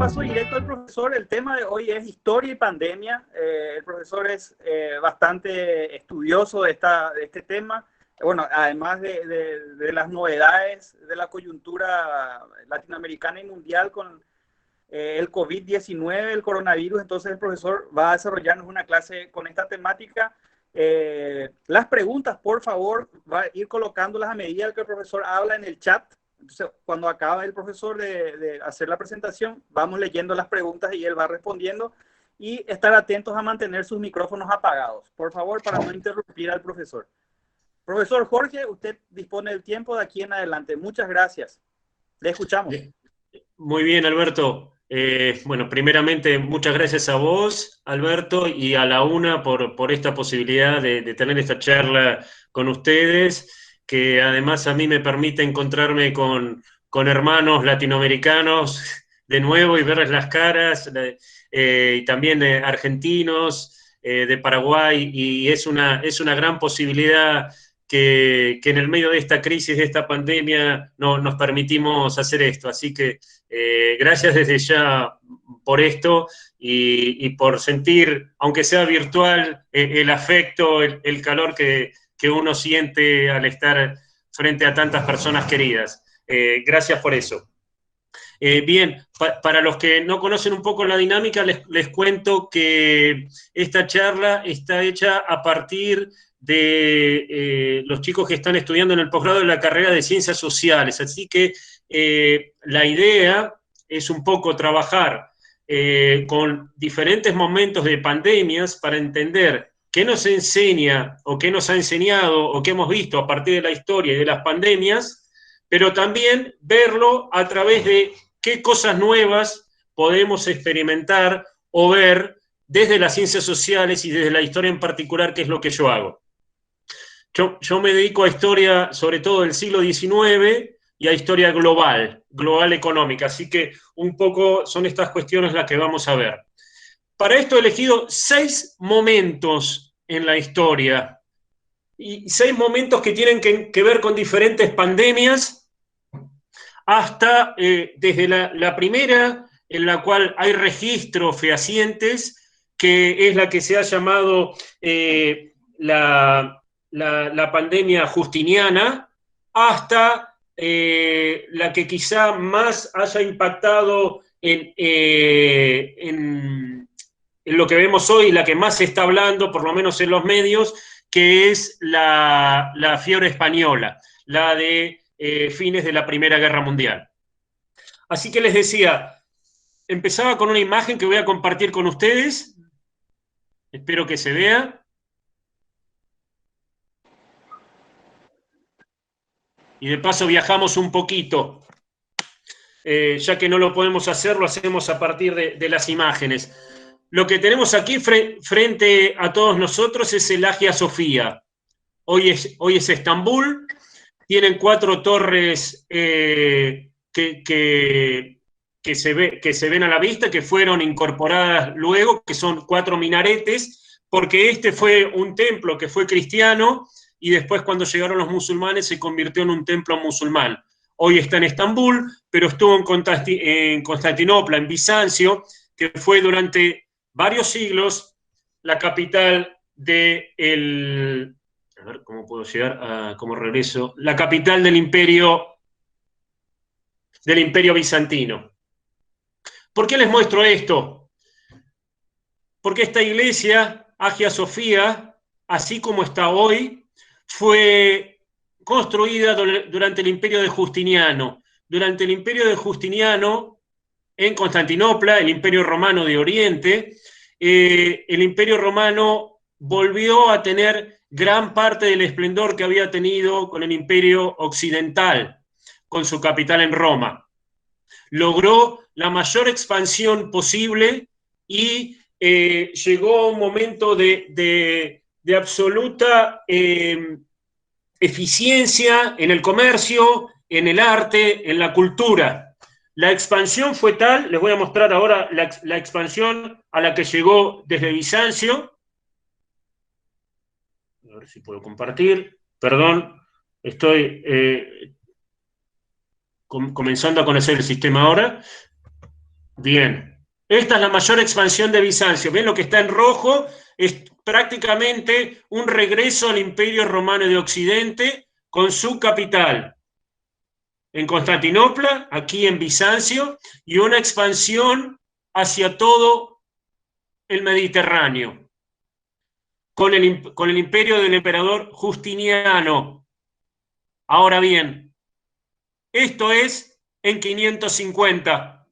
paso directo al profesor. El tema de hoy es historia y pandemia. El profesor es bastante estudioso de este tema. Bueno, además de las novedades de la coyuntura latinoamericana y mundial con el COVID-19, el coronavirus, entonces el profesor va a desarrollarnos una clase con esta temática. Las preguntas, por favor, va a ir colocándolas a medida que el profesor habla en el chat. Entonces, cuando acaba el profesor de hacer la presentación, vamos leyendo las preguntas y él va respondiendo, y estar atentos a mantener sus micrófonos apagados, por favor, para no interrumpir al profesor. Profesor Jorge, usted dispone del tiempo de aquí en adelante. Muchas gracias. Le escuchamos. Muy bien, Alberto. Bueno, primeramente, muchas gracias a vos, Alberto, y a la UNA por esta posibilidad de tener esta charla con ustedes, que además a mí me permite encontrarme con hermanos latinoamericanos de nuevo y verles las caras, y también argentinos, de Paraguay, y es una gran posibilidad que en el medio de esta crisis, de esta pandemia, nos permitimos hacer esto. Así que gracias desde ya por esto y por sentir, aunque sea virtual, el afecto, el calor que uno siente al estar frente a tantas personas queridas. Gracias por eso. Bien, para los que no conocen un poco la dinámica, les cuento que esta charla está hecha a partir de los chicos que están estudiando en el posgrado de la carrera de Ciencias Sociales. Así que la idea es un poco trabajar con diferentes momentos de pandemias para entender qué nos enseña o qué nos ha enseñado o qué hemos visto a partir de la historia y de las pandemias, pero también verlo a través de qué cosas nuevas podemos experimentar o ver desde las ciencias sociales y desde la historia en particular, que es lo que yo hago. Yo me dedico a historia, sobre todo del siglo XIX, y a historia global económica, así que un poco son estas cuestiones las que vamos a ver. Para esto he elegido 6 momentos en la historia, y 6 momentos que tienen que ver con diferentes pandemias, hasta desde la primera, en la cual hay registros fehacientes, que es la que se ha llamado la pandemia justiniana, hasta la que quizá más haya impactado en lo que vemos hoy, la que más se está hablando, por lo menos en los medios, que es la fiebre española, la de fines de la Primera Guerra Mundial. Así que les decía, empezaba con una imagen que voy a compartir con ustedes. Espero que se vea. Y de paso viajamos un poquito. Ya que no lo podemos hacer, lo hacemos a partir de las imágenes. Lo que tenemos aquí frente a todos nosotros es el Hagia Sofía. Hoy es Estambul. Tienen 4 torres que se ven a la vista, que fueron incorporadas luego, que son 4 minaretes, porque este fue un templo que fue cristiano y después, cuando llegaron los musulmanes, se convirtió en un templo musulmán. Hoy está en Estambul, pero estuvo en Constantinopla, en Bizancio, que fue durante varios siglos la capital del... A ver cómo puedo llegar a cómo regreso. La capital del imperio bizantino. ¿Por qué les muestro esto? Porque esta iglesia, Hagia Sofía, así como está hoy, fue construida durante el imperio de Justiniano. Durante el imperio de Justiniano, en Constantinopla, el imperio romano de Oriente, el imperio romano volvió a tener gran parte del esplendor que había tenido con el imperio occidental, con su capital en Roma. Logró la mayor expansión posible y llegó a un momento de absoluta eficiencia en el comercio, en el arte, en la cultura. La expansión fue tal, les voy a mostrar ahora la expansión a la que llegó desde Bizancio. A ver si puedo compartir. Perdón, estoy comenzando a conocer el sistema ahora. Bien. Esta es la mayor expansión de Bizancio. ¿Ven lo que está en rojo? Es prácticamente un regreso al Imperio Romano de Occidente con su capital en Constantinopla, aquí en Bizancio, y una expansión hacia todo el Mediterráneo, con el imperio del emperador Justiniano. Ahora bien, esto es en 550.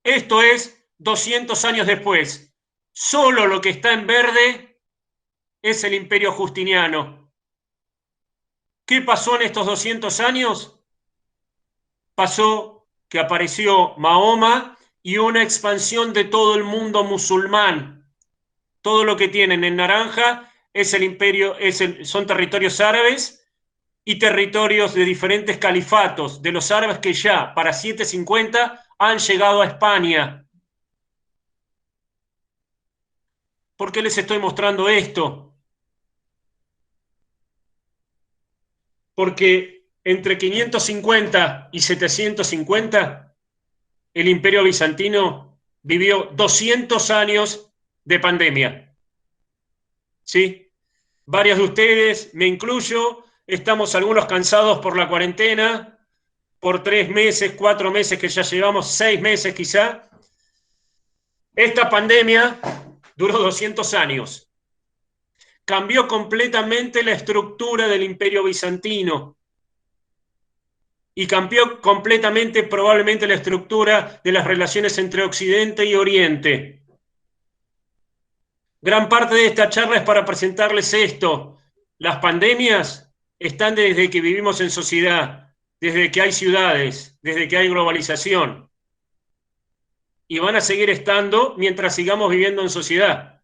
Esto es 200 años después. Solo lo que está en verde es el imperio Justiniano. ¿Qué pasó en estos 200 años? Pasó que apareció Mahoma y una expansión de todo el mundo musulmán. Todo lo que tienen en naranja es el imperio, son territorios árabes y territorios de diferentes califatos, de los árabes que ya para 750 han llegado a España. ¿Por qué les estoy mostrando esto? Porque entre 550 y 750 el Imperio Bizantino vivió 200 años de pandemia. ¿Sí? Varios de ustedes, me incluyo, estamos algunos cansados por la cuarentena, por 3 meses, 4 meses que ya llevamos, 6 meses quizá. Esta pandemia duró 200 años. Cambió completamente la estructura del Imperio Bizantino y cambió completamente probablemente la estructura de las relaciones entre Occidente y Oriente. Gran parte de esta charla es para presentarles esto. Las pandemias están desde que vivimos en sociedad, desde que hay ciudades, desde que hay globalización. Y van a seguir estando mientras sigamos viviendo en sociedad.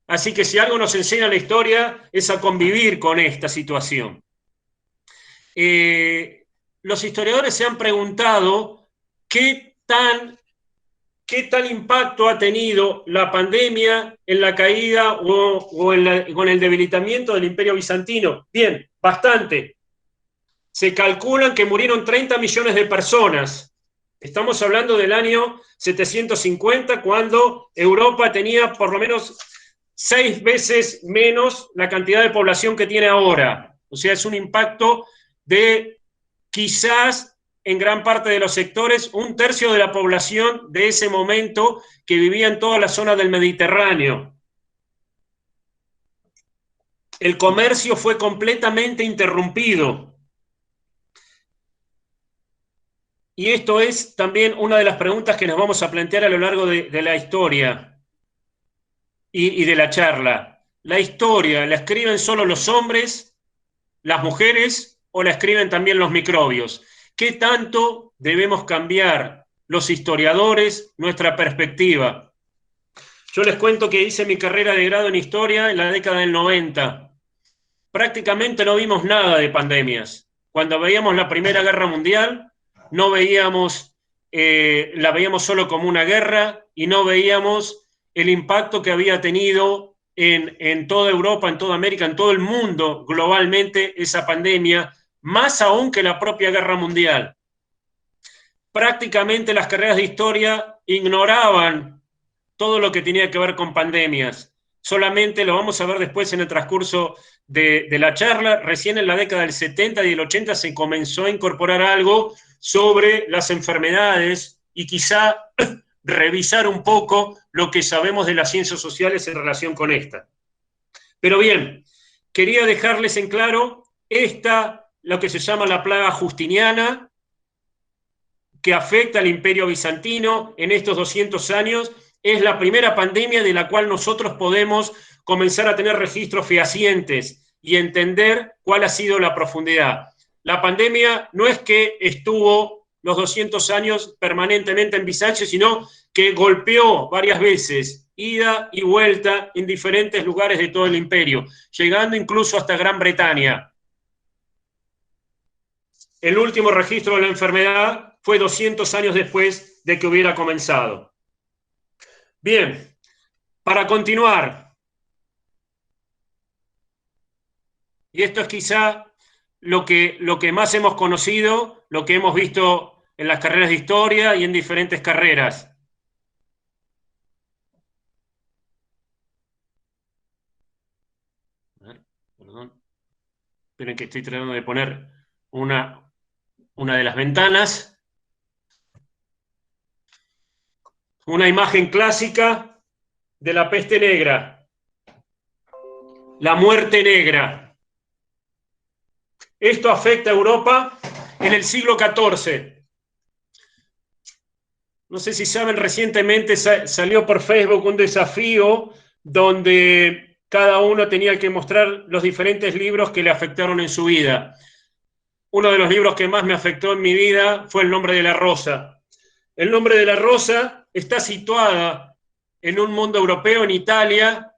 Así que si algo nos enseña la historia es a convivir con esta situación. Los historiadores se han preguntado qué tal impacto ha tenido la pandemia en la caída o con el debilitamiento del Imperio Bizantino. Bien, bastante. Se calculan que murieron 30 millones de personas. Estamos hablando del año 750, cuando Europa tenía por lo menos 6 veces menos la cantidad de población que tiene ahora. O sea, es un impacto de quizás en gran parte de los sectores, 1/3 de la población de ese momento que vivía en toda la zona del Mediterráneo. El comercio fue completamente interrumpido. Y esto es también una de las preguntas que nos vamos a plantear a lo largo de la historia y de la charla. ¿La historia la escriben solo los hombres, las mujeres, o la escriben también los microbios? ¿Qué tanto debemos cambiar los historiadores nuestra perspectiva? Yo les cuento que hice mi carrera de grado en historia en la década del 90. Prácticamente no vimos nada de pandemias. Cuando veíamos la Primera Guerra Mundial, no veíamos, la veíamos solo como una guerra y no veíamos el impacto que había tenido en toda Europa, en toda América, en todo el mundo, globalmente, esa pandemia, más aún que la propia Guerra Mundial. Prácticamente las carreras de historia ignoraban todo lo que tenía que ver con pandemias. Solamente lo vamos a ver después en el transcurso de la charla. Recién en la década del 70 y del 80 se comenzó a incorporar algo sobre las enfermedades y quizá revisar un poco lo que sabemos de las ciencias sociales en relación con esta. Pero bien, quería dejarles en claro lo que se llama la plaga justiniana, que afecta al Imperio Bizantino en estos 200 años. Es la primera pandemia de la cual nosotros podemos comenzar a tener registros fehacientes y entender cuál ha sido la profundidad. La pandemia no es que estuvo los 200 años permanentemente en Bizancio, sino que golpeó varias veces, ida y vuelta en diferentes lugares de todo el imperio, llegando incluso hasta Gran Bretaña. El último registro de la enfermedad fue 200 años después de que hubiera comenzado. Bien, para continuar, y esto es quizá lo que más hemos conocido, lo que hemos visto en las carreras de historia y en diferentes carreras. A ver, perdón. Esperen que estoy tratando de poner una de las ventanas. Una imagen clásica de la peste negra. La muerte negra. Esto afecta a Europa en el siglo XIV. No sé si saben, recientemente salió por Facebook un desafío donde cada uno tenía que mostrar los diferentes libros que le afectaron en su vida. Uno de los libros que más me afectó en mi vida fue El nombre de la rosa. El nombre de la rosa está situada en un mundo europeo, en Italia,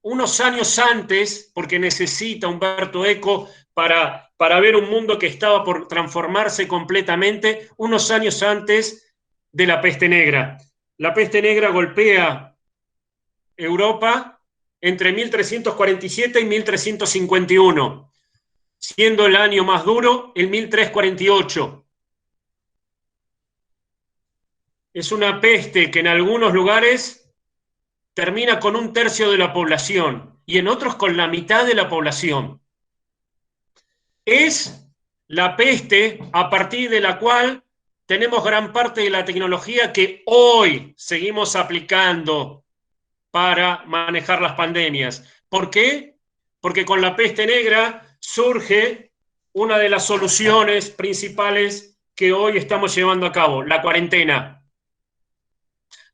unos años antes, porque necesita Umberto Eco para ver un mundo que estaba por transformarse completamente, unos años antes de la peste negra. La peste negra golpea Europa entre 1347 y 1351, siendo el año más duro el 1348. Es una peste que en algunos lugares termina con 1/3 de la población y en otros con la mitad de la población. Es la peste a partir de la cual tenemos gran parte de la tecnología que hoy seguimos aplicando para manejar las pandemias. ¿Por qué? Porque con la peste negra surge una de las soluciones principales que hoy estamos llevando a cabo, la cuarentena.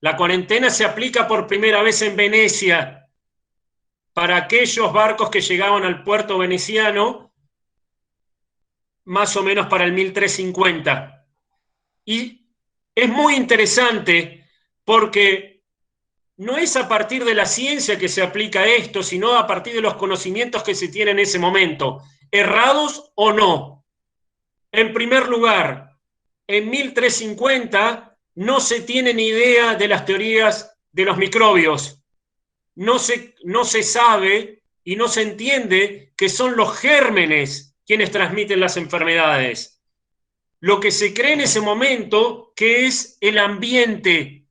La cuarentena se aplica por primera vez en Venecia para aquellos barcos que llegaban al puerto veneciano más o menos para el 1350. Y es muy interesante porque no es a partir de la ciencia que se aplica esto, sino a partir de los conocimientos que se tienen en ese momento, errados o no. En primer lugar, en 1350 no se tiene ni idea de las teorías de los microbios. No se sabe y no se entiende que son los gérmenes quienes transmiten las enfermedades. Lo que se cree en ese momento que es el ambiente,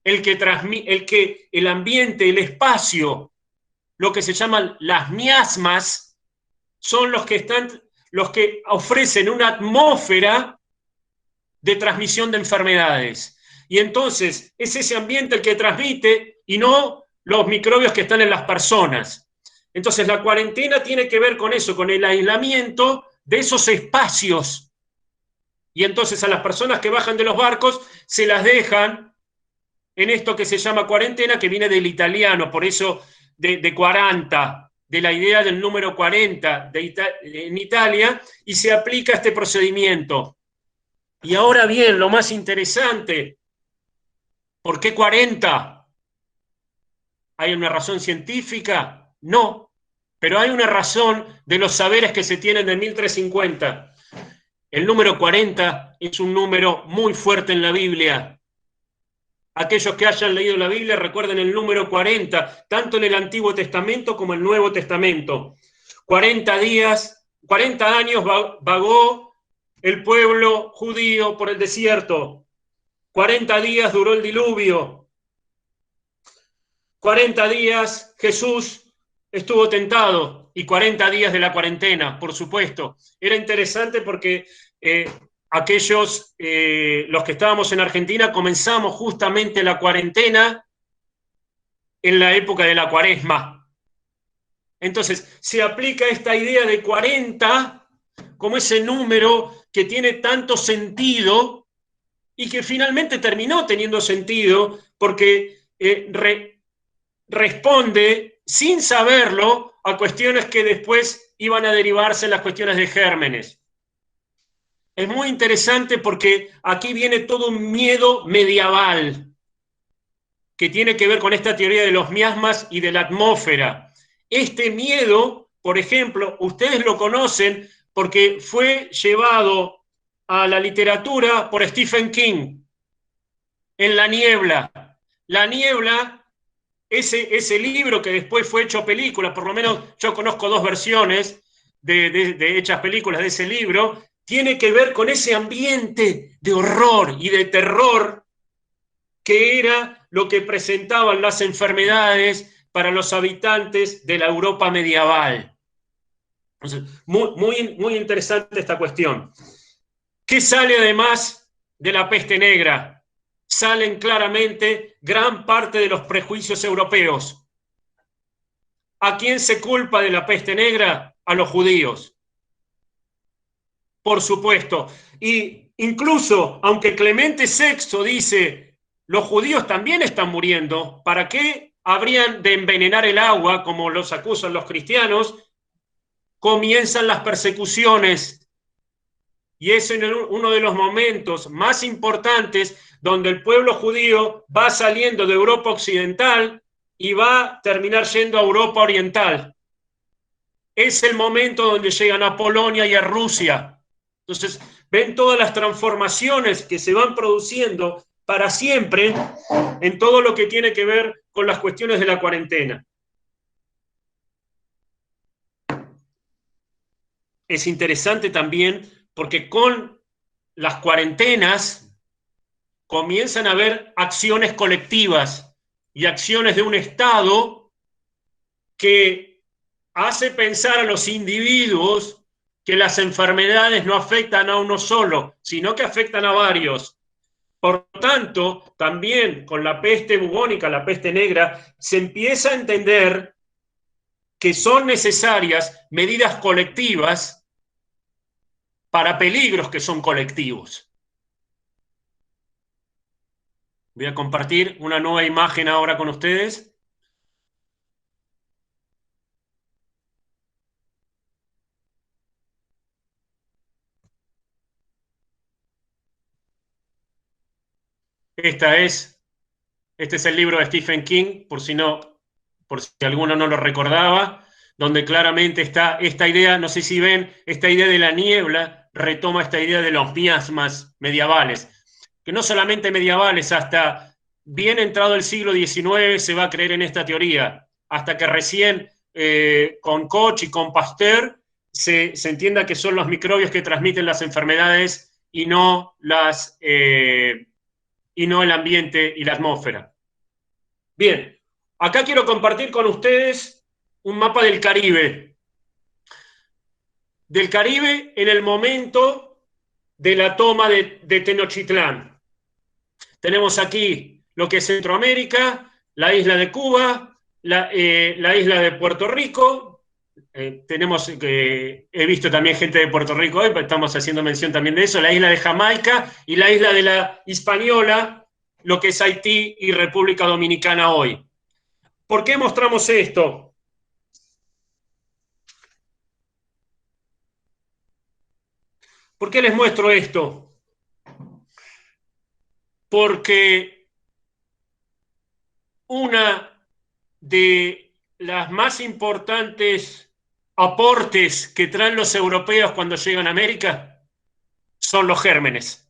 el ambiente, el espacio, lo que se llaman las miasmas, son los que ofrecen una atmósfera de transmisión de enfermedades. Y entonces es ese ambiente el que transmite y no los microbios que están en las personas. Entonces la cuarentena tiene que ver con eso, con el aislamiento de esos espacios. Y entonces a las personas que bajan de los barcos se las dejan en esto que se llama cuarentena, que viene del italiano, por eso de 40, de la idea del número 40 en Italia, y se aplica este procedimiento. Y ahora bien, lo más interesante, ¿por qué 40? ¿Hay una razón científica? No, pero hay una razón de los saberes que se tienen de 1350. El número 40 es un número muy fuerte en la Biblia. Aquellos que hayan leído la Biblia recuerden el número 40, tanto en el Antiguo Testamento como en el Nuevo Testamento. 40 años vagó el pueblo judío por el desierto. 40 días duró el diluvio. 40 días Jesús estuvo tentado y 40 días de la cuarentena, por supuesto. Era interesante porque los que estábamos en Argentina, comenzamos justamente la cuarentena en la época de la Cuaresma. Entonces, se aplica esta idea de 40 como ese número que tiene tanto sentido y que finalmente terminó teniendo sentido porque responde, sin saberlo, a cuestiones que después iban a derivarse en las cuestiones de gérmenes. Es muy interesante porque aquí viene todo un miedo medieval que tiene que ver con esta teoría de los miasmas y de la atmósfera. Este miedo, por ejemplo, ustedes lo conocen porque fue llevado a la literatura por Stephen King, en La Niebla. La Niebla, ese libro que después fue hecho película, por lo menos yo conozco 2 versiones de hechas películas de ese libro, tiene que ver con ese ambiente de horror y de terror que era lo que presentaban las enfermedades para los habitantes de la Europa medieval. Entonces, muy interesante esta cuestión. ¿Qué sale además de la peste negra? Salen claramente gran parte de los prejuicios europeos. ¿A quién se culpa de la peste negra? A los judíos. Por supuesto. Y incluso, aunque Clemente VI dice, los judíos también están muriendo, ¿para qué habrían de envenenar el agua, como los acusan los cristianos? Comienzan las persecuciones. Y es en uno de los momentos más importantes donde el pueblo judío va saliendo de Europa occidental y va a terminar yendo a Europa oriental. Es el momento donde llegan a Polonia y a Rusia. Entonces, ven todas las transformaciones que se van produciendo para siempre en todo lo que tiene que ver con las cuestiones de la cuarentena. Es interesante también porque con las cuarentenas comienzan a haber acciones colectivas y acciones de un Estado que hace pensar a los individuos que las enfermedades no afectan a uno solo, sino que afectan a varios. Por lo tanto, también con la peste bubónica, la peste negra, se empieza a entender que son necesarias medidas colectivas para peligros que son colectivos. Voy a compartir una nueva imagen ahora con ustedes. Este es el libro de Stephen King, por si alguno no lo recordaba, donde claramente está esta idea, no sé si ven, esta idea de la niebla retoma esta idea de los miasmas medievales, que no solamente medievales, hasta bien entrado el siglo XIX se va a creer en esta teoría, hasta que recién con Koch y con Pasteur se entienda que son los microbios que transmiten las enfermedades y no el ambiente y la atmósfera. Bien, acá quiero compartir con ustedes un mapa del Caribe. Del Caribe en el momento de la toma de Tenochtitlán. Tenemos aquí lo que es Centroamérica, la isla de Cuba, la isla de Puerto Rico. He visto también gente de Puerto Rico hoy, estamos haciendo mención también de eso, la isla de Jamaica y la isla de la Hispaniola, lo que es Haití y República Dominicana hoy. ¿Por qué mostramos esto? ¿Por qué les muestro esto? Porque una de las más importantes aportes que traen los europeos cuando llegan a América son los gérmenes.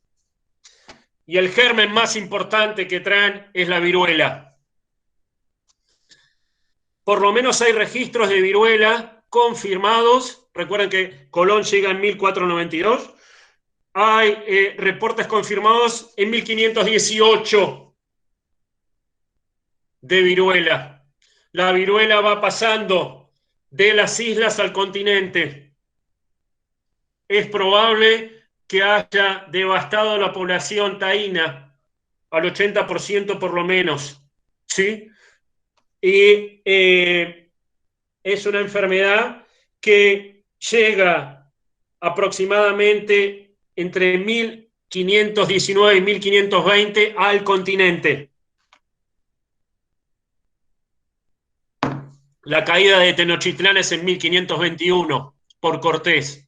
Y el germen más importante que traen es la viruela. Por lo menos hay registros de viruela confirmados. Recuerden que Colón llega en 1492. Hay reportes confirmados en 1518 de viruela. La viruela va pasando de las islas al continente. Es probable que haya devastado la población taína, al 80% por lo menos, ¿sí? Y es una enfermedad que llega aproximadamente entre 1519 y 1520 al continente. La caída de Tenochtitlán es en 1521 por Cortés.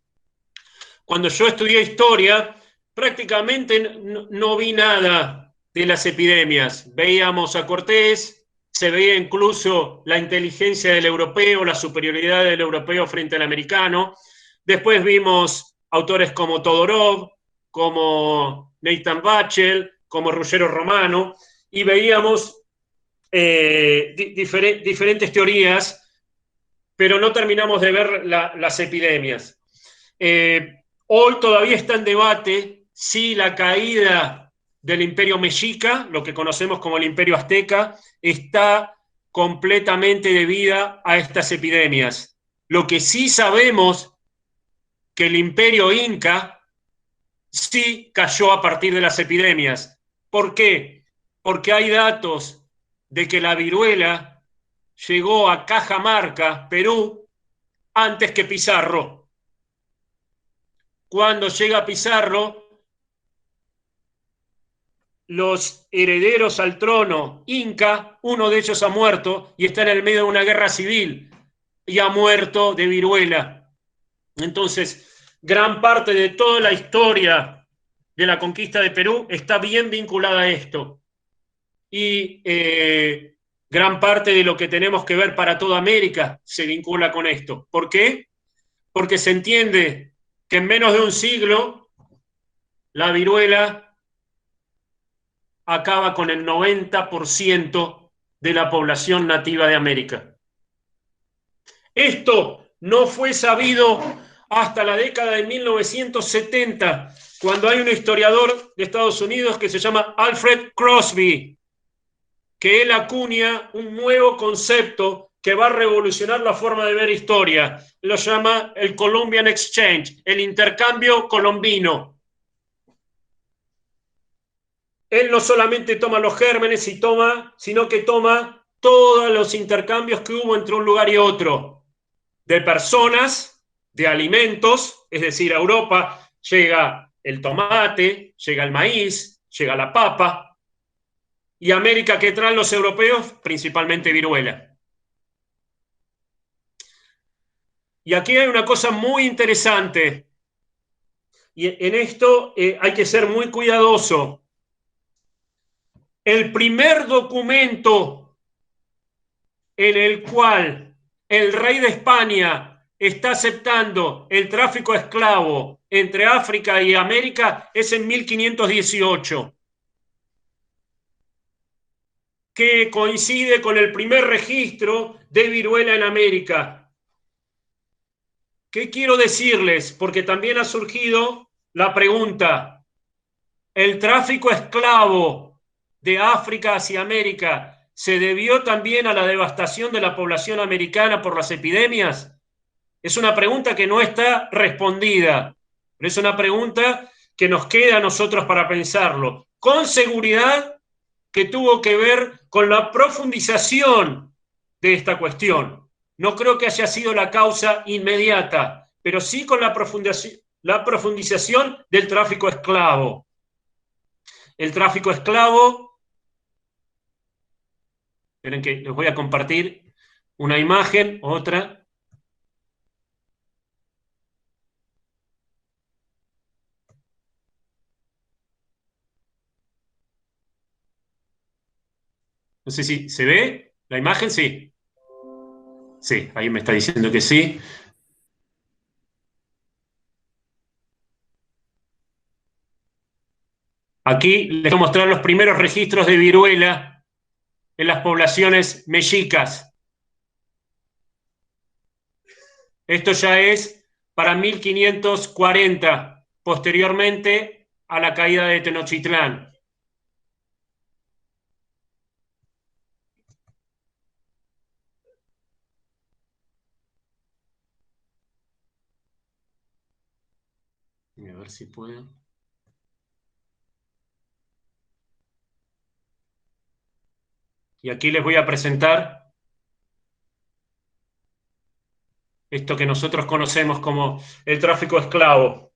Cuando yo estudié historia, prácticamente no vi nada de las epidemias. Veíamos a Cortés, se veía incluso la inteligencia del europeo, la superioridad del europeo frente al americano. Después vimos autores como Todorov, como Nathan Bachel, como Ruggero Romano, y veíamos diferentes teorías, pero no terminamos de ver las epidemias. Hoy todavía está en debate si la caída del Imperio Mexica, lo que conocemos como el Imperio Azteca, está completamente debida a estas epidemias. Lo que sí sabemos que el Imperio Inca sí cayó a partir de las epidemias. ¿Por qué? Porque hay datos de que la viruela llegó a Cajamarca, Perú, antes que Pizarro. Cuando llega Pizarro, los herederos al trono inca, uno de ellos ha muerto y está en el medio de una guerra civil y ha muerto de viruela. Entonces, gran parte de toda la historia de la conquista de Perú está bien vinculada a esto. Y gran parte de lo que tenemos que ver para toda América se vincula con esto. ¿Por qué? Porque se entiende que en menos de un siglo la viruela acaba con el 90% de la población nativa de América. Esto no fue sabido hasta la década de 1970, cuando hay un historiador de Estados Unidos que se llama Alfred Crosby, que él acuña un nuevo concepto que va a revolucionar la forma de ver historia. Lo llama el Columbian Exchange, el intercambio colombino. Él no solamente toma los gérmenes, sino que toma todos los intercambios que hubo entre un lugar y otro, de personas, de alimentos, es decir, a Europa llega el tomate, llega el maíz, llega la papa, y a América, ¿qué traen los europeos? Principalmente viruela. Y aquí hay una cosa muy interesante, y en esto hay que ser muy cuidadoso. El primer documento en el cual el rey de España está aceptando el tráfico de esclavo entre África y América es en 1518, que coincide con el primer registro de viruela en América. ¿Qué quiero decirles? Porque también ha surgido la pregunta, ¿el tráfico esclavo de África hacia América se debió también a la devastación de la población americana por las epidemias? Es una pregunta que no está respondida, pero es una pregunta que nos queda a nosotros para pensarlo. Con seguridad que tuvo que ver con la profundización de esta cuestión. No creo que haya sido la causa inmediata, pero sí con la profundización del tráfico esclavo. El tráfico esclavo, esperen que les voy a compartir una imagen, otra. No sé si se ve la imagen, sí. Sí, ahí me está diciendo que sí. Aquí les voy a mostrar los primeros registros de viruela en las poblaciones mexicas. Esto ya es para 1540, posteriormente a la caída de Tenochtitlán. Voy a ver si puedo. Y aquí les voy a presentar esto que nosotros conocemos como el tráfico esclavo.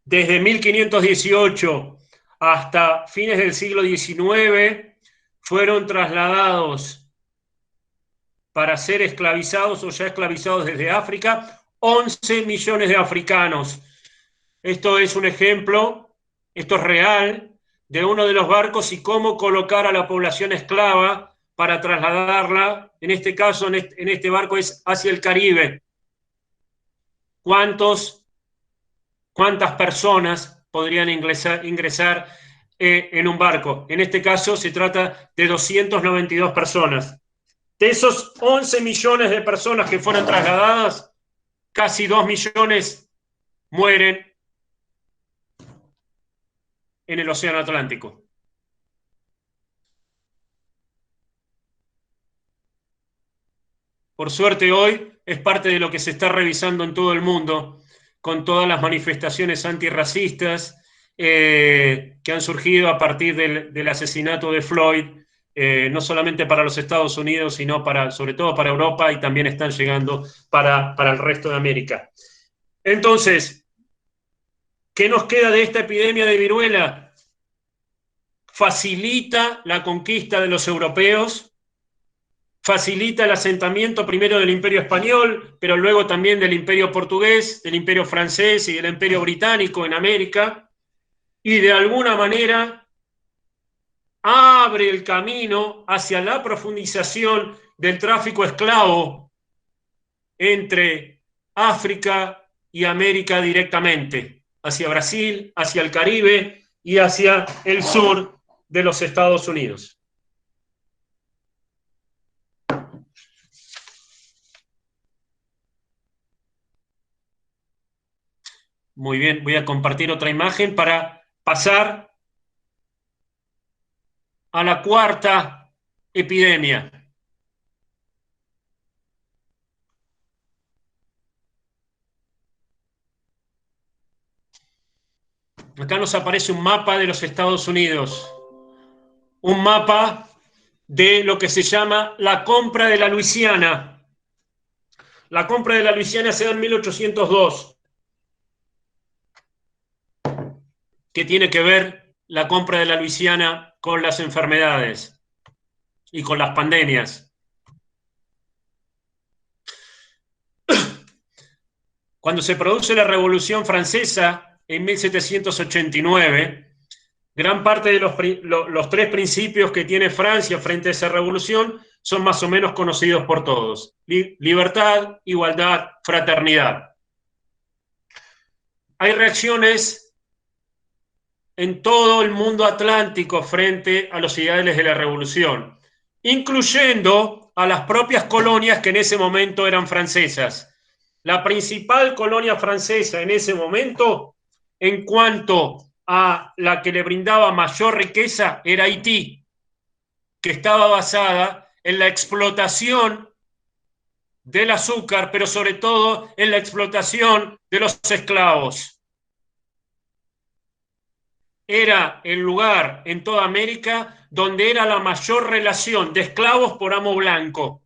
Desde 1518 hasta fines del siglo XIX fueron trasladados para ser esclavizados o ya esclavizados desde África 11 millones de africanos. Esto es un ejemplo, esto es real, de uno de los barcos y cómo colocar a la población esclava para trasladarla, en este caso, en este barco es hacia el Caribe. ¿Cuántas personas podrían ingresar en un barco? En este caso se trata de 292 personas. De esos 11 millones de personas que fueron trasladadas, casi 2 millones mueren en el Océano Atlántico. Por suerte hoy es parte de lo que se está revisando en todo el mundo, con todas las manifestaciones antirracistas que han surgido a partir del asesinato de Floyd, no solamente para los Estados Unidos, sino sobre todo para Europa, y también están llegando para el resto de América. Entonces, ¿qué nos queda de esta epidemia de viruela? Facilita la conquista de los europeos, facilita el asentamiento primero del Imperio Español, pero luego también del Imperio Portugués, del Imperio Francés y del Imperio Británico en América, y de alguna manera abre el camino hacia la profundización del tráfico esclavo entre África y América directamente, hacia Brasil, hacia el Caribe y hacia el sur de los Estados Unidos. Muy bien, voy a compartir otra imagen para pasar a la cuarta epidemia. Acá nos aparece un mapa de los Estados Unidos, un mapa de lo que se llama la compra de la Luisiana. La compra de la Luisiana se da en 1802. ¿Qué tiene que ver la compra de la Luisiana con las enfermedades y con las pandemias? Cuando se produce la Revolución Francesa en 1789, gran parte de los tres principios que tiene Francia frente a esa revolución son más o menos conocidos por todos: libertad, igualdad, fraternidad. Hay reacciones en todo el mundo atlántico frente a los ideales de la revolución, incluyendo a las propias colonias que en ese momento eran francesas. La principal colonia francesa en ese momento, en cuanto a la que le brindaba mayor riqueza, era Haití, que estaba basada en la explotación del azúcar, pero sobre todo en la explotación de los esclavos. Era el lugar en toda América donde era la mayor relación de esclavos por amo blanco.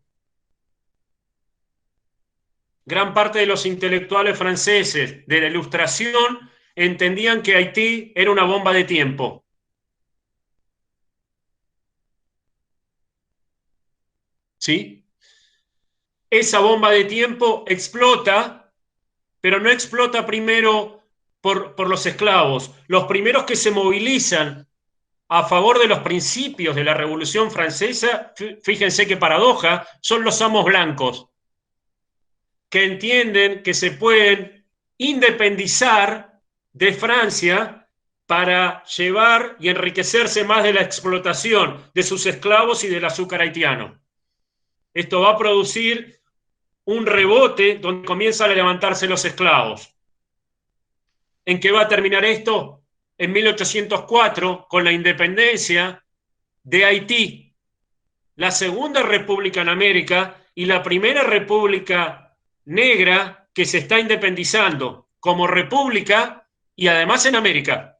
Gran parte de los intelectuales franceses de la Ilustración entendían que Haití era una bomba de tiempo. ¿Sí? Esa bomba de tiempo explota, pero no explota primero por los esclavos. Los primeros que se movilizan a favor de los principios de la Revolución Francesa, fíjense qué paradoja, son los amos blancos, que entienden que se pueden independizar de Francia para llevar y enriquecerse más de la explotación de sus esclavos y del azúcar haitiano. Esto va a producir un rebote donde comienzan a levantarse los esclavos. ¿En qué va a terminar esto? En 1804, con la independencia de Haití, la segunda república en América y la primera república negra que se está independizando como república y además en América.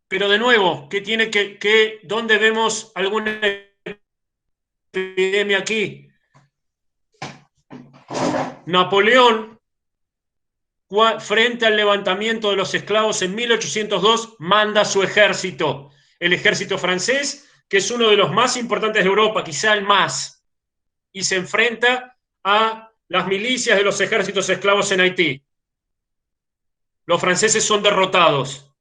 Pero de nuevo, ¿qué tiene dónde vemos alguna epidemia aquí? Napoleón, frente al levantamiento de los esclavos en 1802, manda su ejército, el ejército francés, que es uno de los más importantes de Europa, quizá el más, y se enfrenta a las milicias de los ejércitos esclavos en Haití. Los franceses son derrotados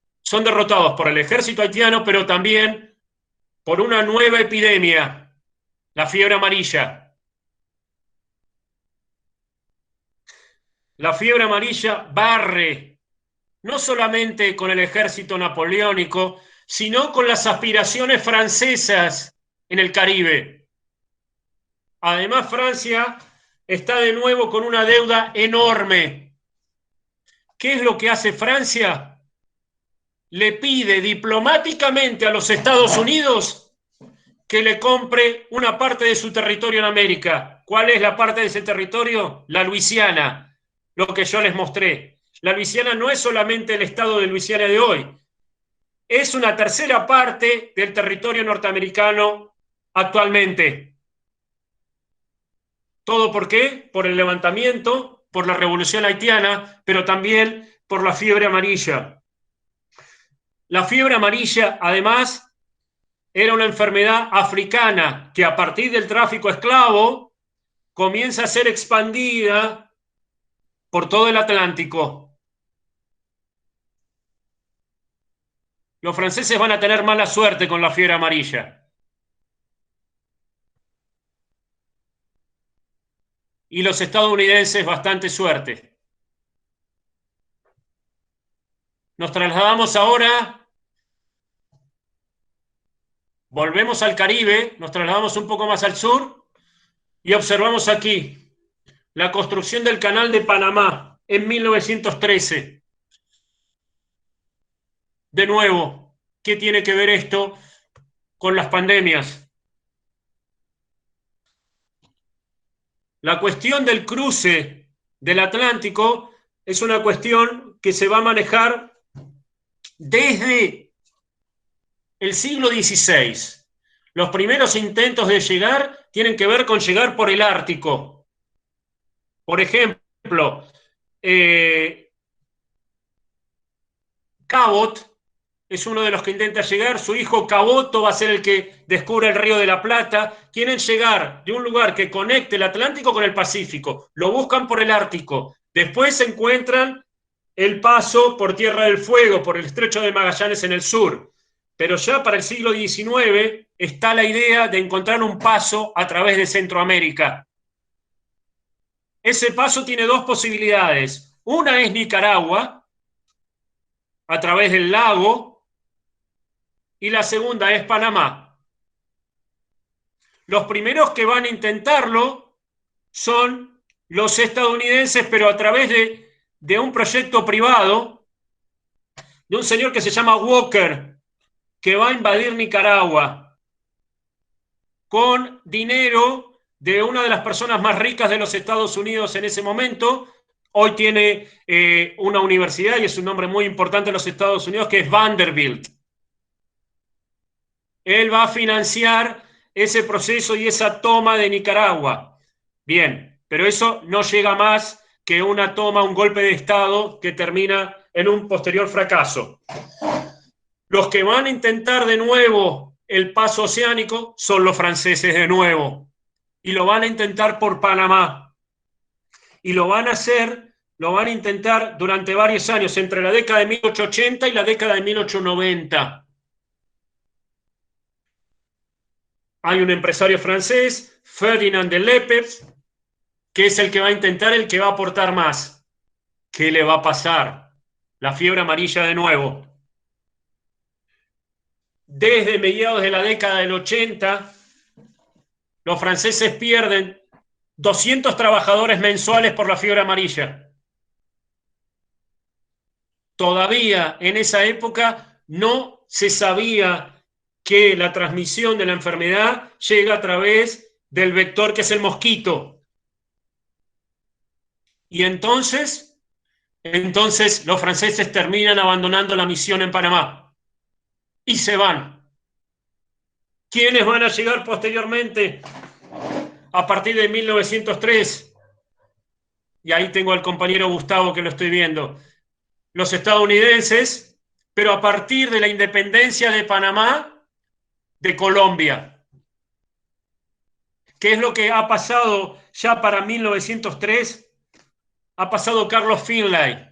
por el ejército haitiano, pero también por una nueva epidemia, la fiebre amarilla. La fiebre amarilla barre, no solamente con el ejército napoleónico, sino con las aspiraciones francesas en el Caribe. Además, Francia está de nuevo con una deuda enorme. ¿Qué es lo que hace Francia? Le pide diplomáticamente a los Estados Unidos que le compre una parte de su territorio en América. ¿Cuál es la parte de ese territorio? La Luisiana, lo que yo les mostré. La Luisiana no es solamente el estado de Luisiana de hoy, es una tercera parte del territorio norteamericano actualmente. ¿Todo por qué? Por el levantamiento, por la revolución haitiana, pero también por la fiebre amarilla. La fiebre amarilla, además, era una enfermedad africana que a partir del tráfico esclavo comienza a ser expandida por todo el Atlántico. Los franceses van a tener mala suerte con la fiebre amarilla. Y los estadounidenses bastante suerte. Nos trasladamos ahora, volvemos al Caribe, nos trasladamos un poco más al sur y observamos aquí la construcción del Canal de Panamá en 1913. De nuevo, ¿qué tiene que ver esto con las pandemias? La cuestión del cruce del Atlántico es una cuestión que se va a manejar desde el siglo XVI. Los primeros intentos de llegar tienen que ver con llegar por el Ártico. Por ejemplo, Cabot es uno de los que intenta llegar, su hijo Caboto va a ser el que descubre el Río de la Plata. Quieren llegar de un lugar que conecte el Atlántico con el Pacífico, lo buscan por el Ártico, después encuentran el paso por Tierra del Fuego, por el Estrecho de Magallanes en el sur. Pero ya para el siglo XIX está la idea de encontrar un paso a través de Centroamérica. Ese paso tiene dos posibilidades. Una es Nicaragua, a través del lago, y la segunda es Panamá. Los primeros que van a intentarlo son los estadounidenses, pero a través de un proyecto privado de un señor que se llama Walker, que va a invadir Nicaragua con dinero de una de las personas más ricas de los Estados Unidos en ese momento. Hoy tiene una universidad y es un nombre muy importante en los Estados Unidos, que es Vanderbilt. Él va a financiar ese proceso y esa toma de Nicaragua. Bien, pero eso no llega más que una toma, un golpe de Estado que termina en un posterior fracaso. Los que van a intentar de nuevo el paso oceánico son los franceses de nuevo. Y lo van a intentar por Panamá. Y lo van a hacer, lo van a intentar durante varios años, entre la década de 1880 y la década de 1890. Hay un empresario francés, Ferdinand de Lesseps, que es el que va a intentar, el que va a aportar más. ¿Qué le va a pasar? La fiebre amarilla de nuevo. Desde mediados de la década del 80, los franceses pierden 200 trabajadores mensuales por la fiebre amarilla. Todavía en esa época no se sabía que la transmisión de la enfermedad llega a través del vector que es el mosquito. Y entonces los franceses terminan abandonando la misión en Panamá y se van. ¿Quiénes van a llegar posteriormente a partir de 1903? Y ahí tengo al compañero Gustavo que lo estoy viendo. Los estadounidenses, pero a partir de la independencia de Panamá, de Colombia. ¿Qué es lo que ha pasado ya para 1903? Ha pasado Carlos Finlay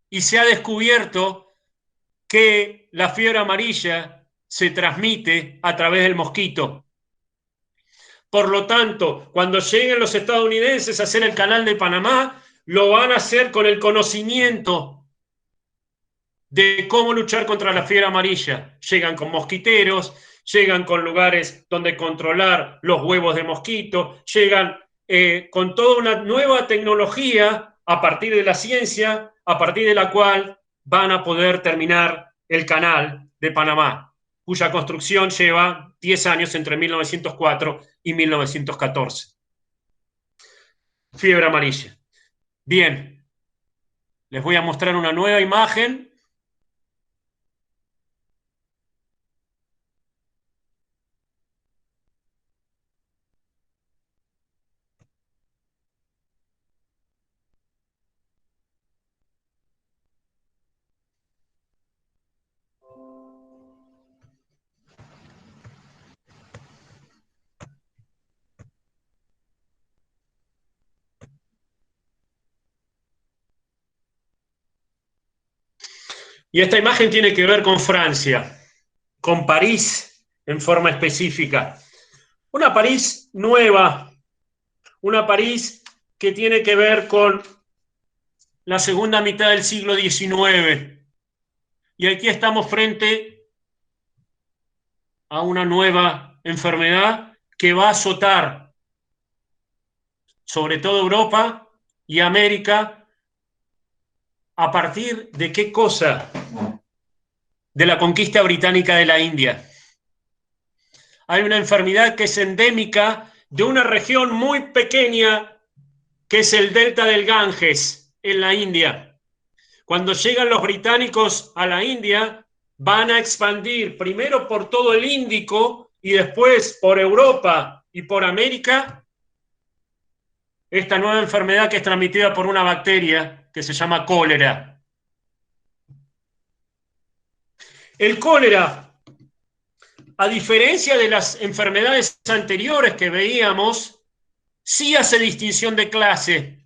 y se ha descubierto que la fiebre amarilla se transmite a través del mosquito. Por lo tanto, cuando lleguen los estadounidenses a hacer el Canal de Panamá, lo van a hacer con el conocimiento de cómo luchar contra la fiebre amarilla. Llegan con mosquiteros, llegan con lugares donde controlar los huevos de mosquito, llegan con toda una nueva tecnología a partir de la ciencia, a partir de la cual van a poder terminar el canal de Panamá, cuya construcción lleva 10 años entre 1904 y 1914. Fiebre amarilla. Bien, les voy a mostrar una nueva imagen. Y esta imagen tiene que ver con Francia, con París en forma específica. Una París nueva, una París que tiene que ver con la segunda mitad del siglo XIX. Y aquí estamos frente a una nueva enfermedad que va a azotar sobre todo Europa y América. ¿A partir de qué cosa? De la conquista británica de la India. Hay una enfermedad que es endémica de una región muy pequeña que es el delta del Ganges en la India. Cuando llegan los británicos a la India, van a expandir primero por todo el Índico y después por Europa y por América esta nueva enfermedad que es transmitida por una bacteria que se llama cólera. El cólera, a diferencia de las enfermedades anteriores que veíamos, sí hace distinción de clase.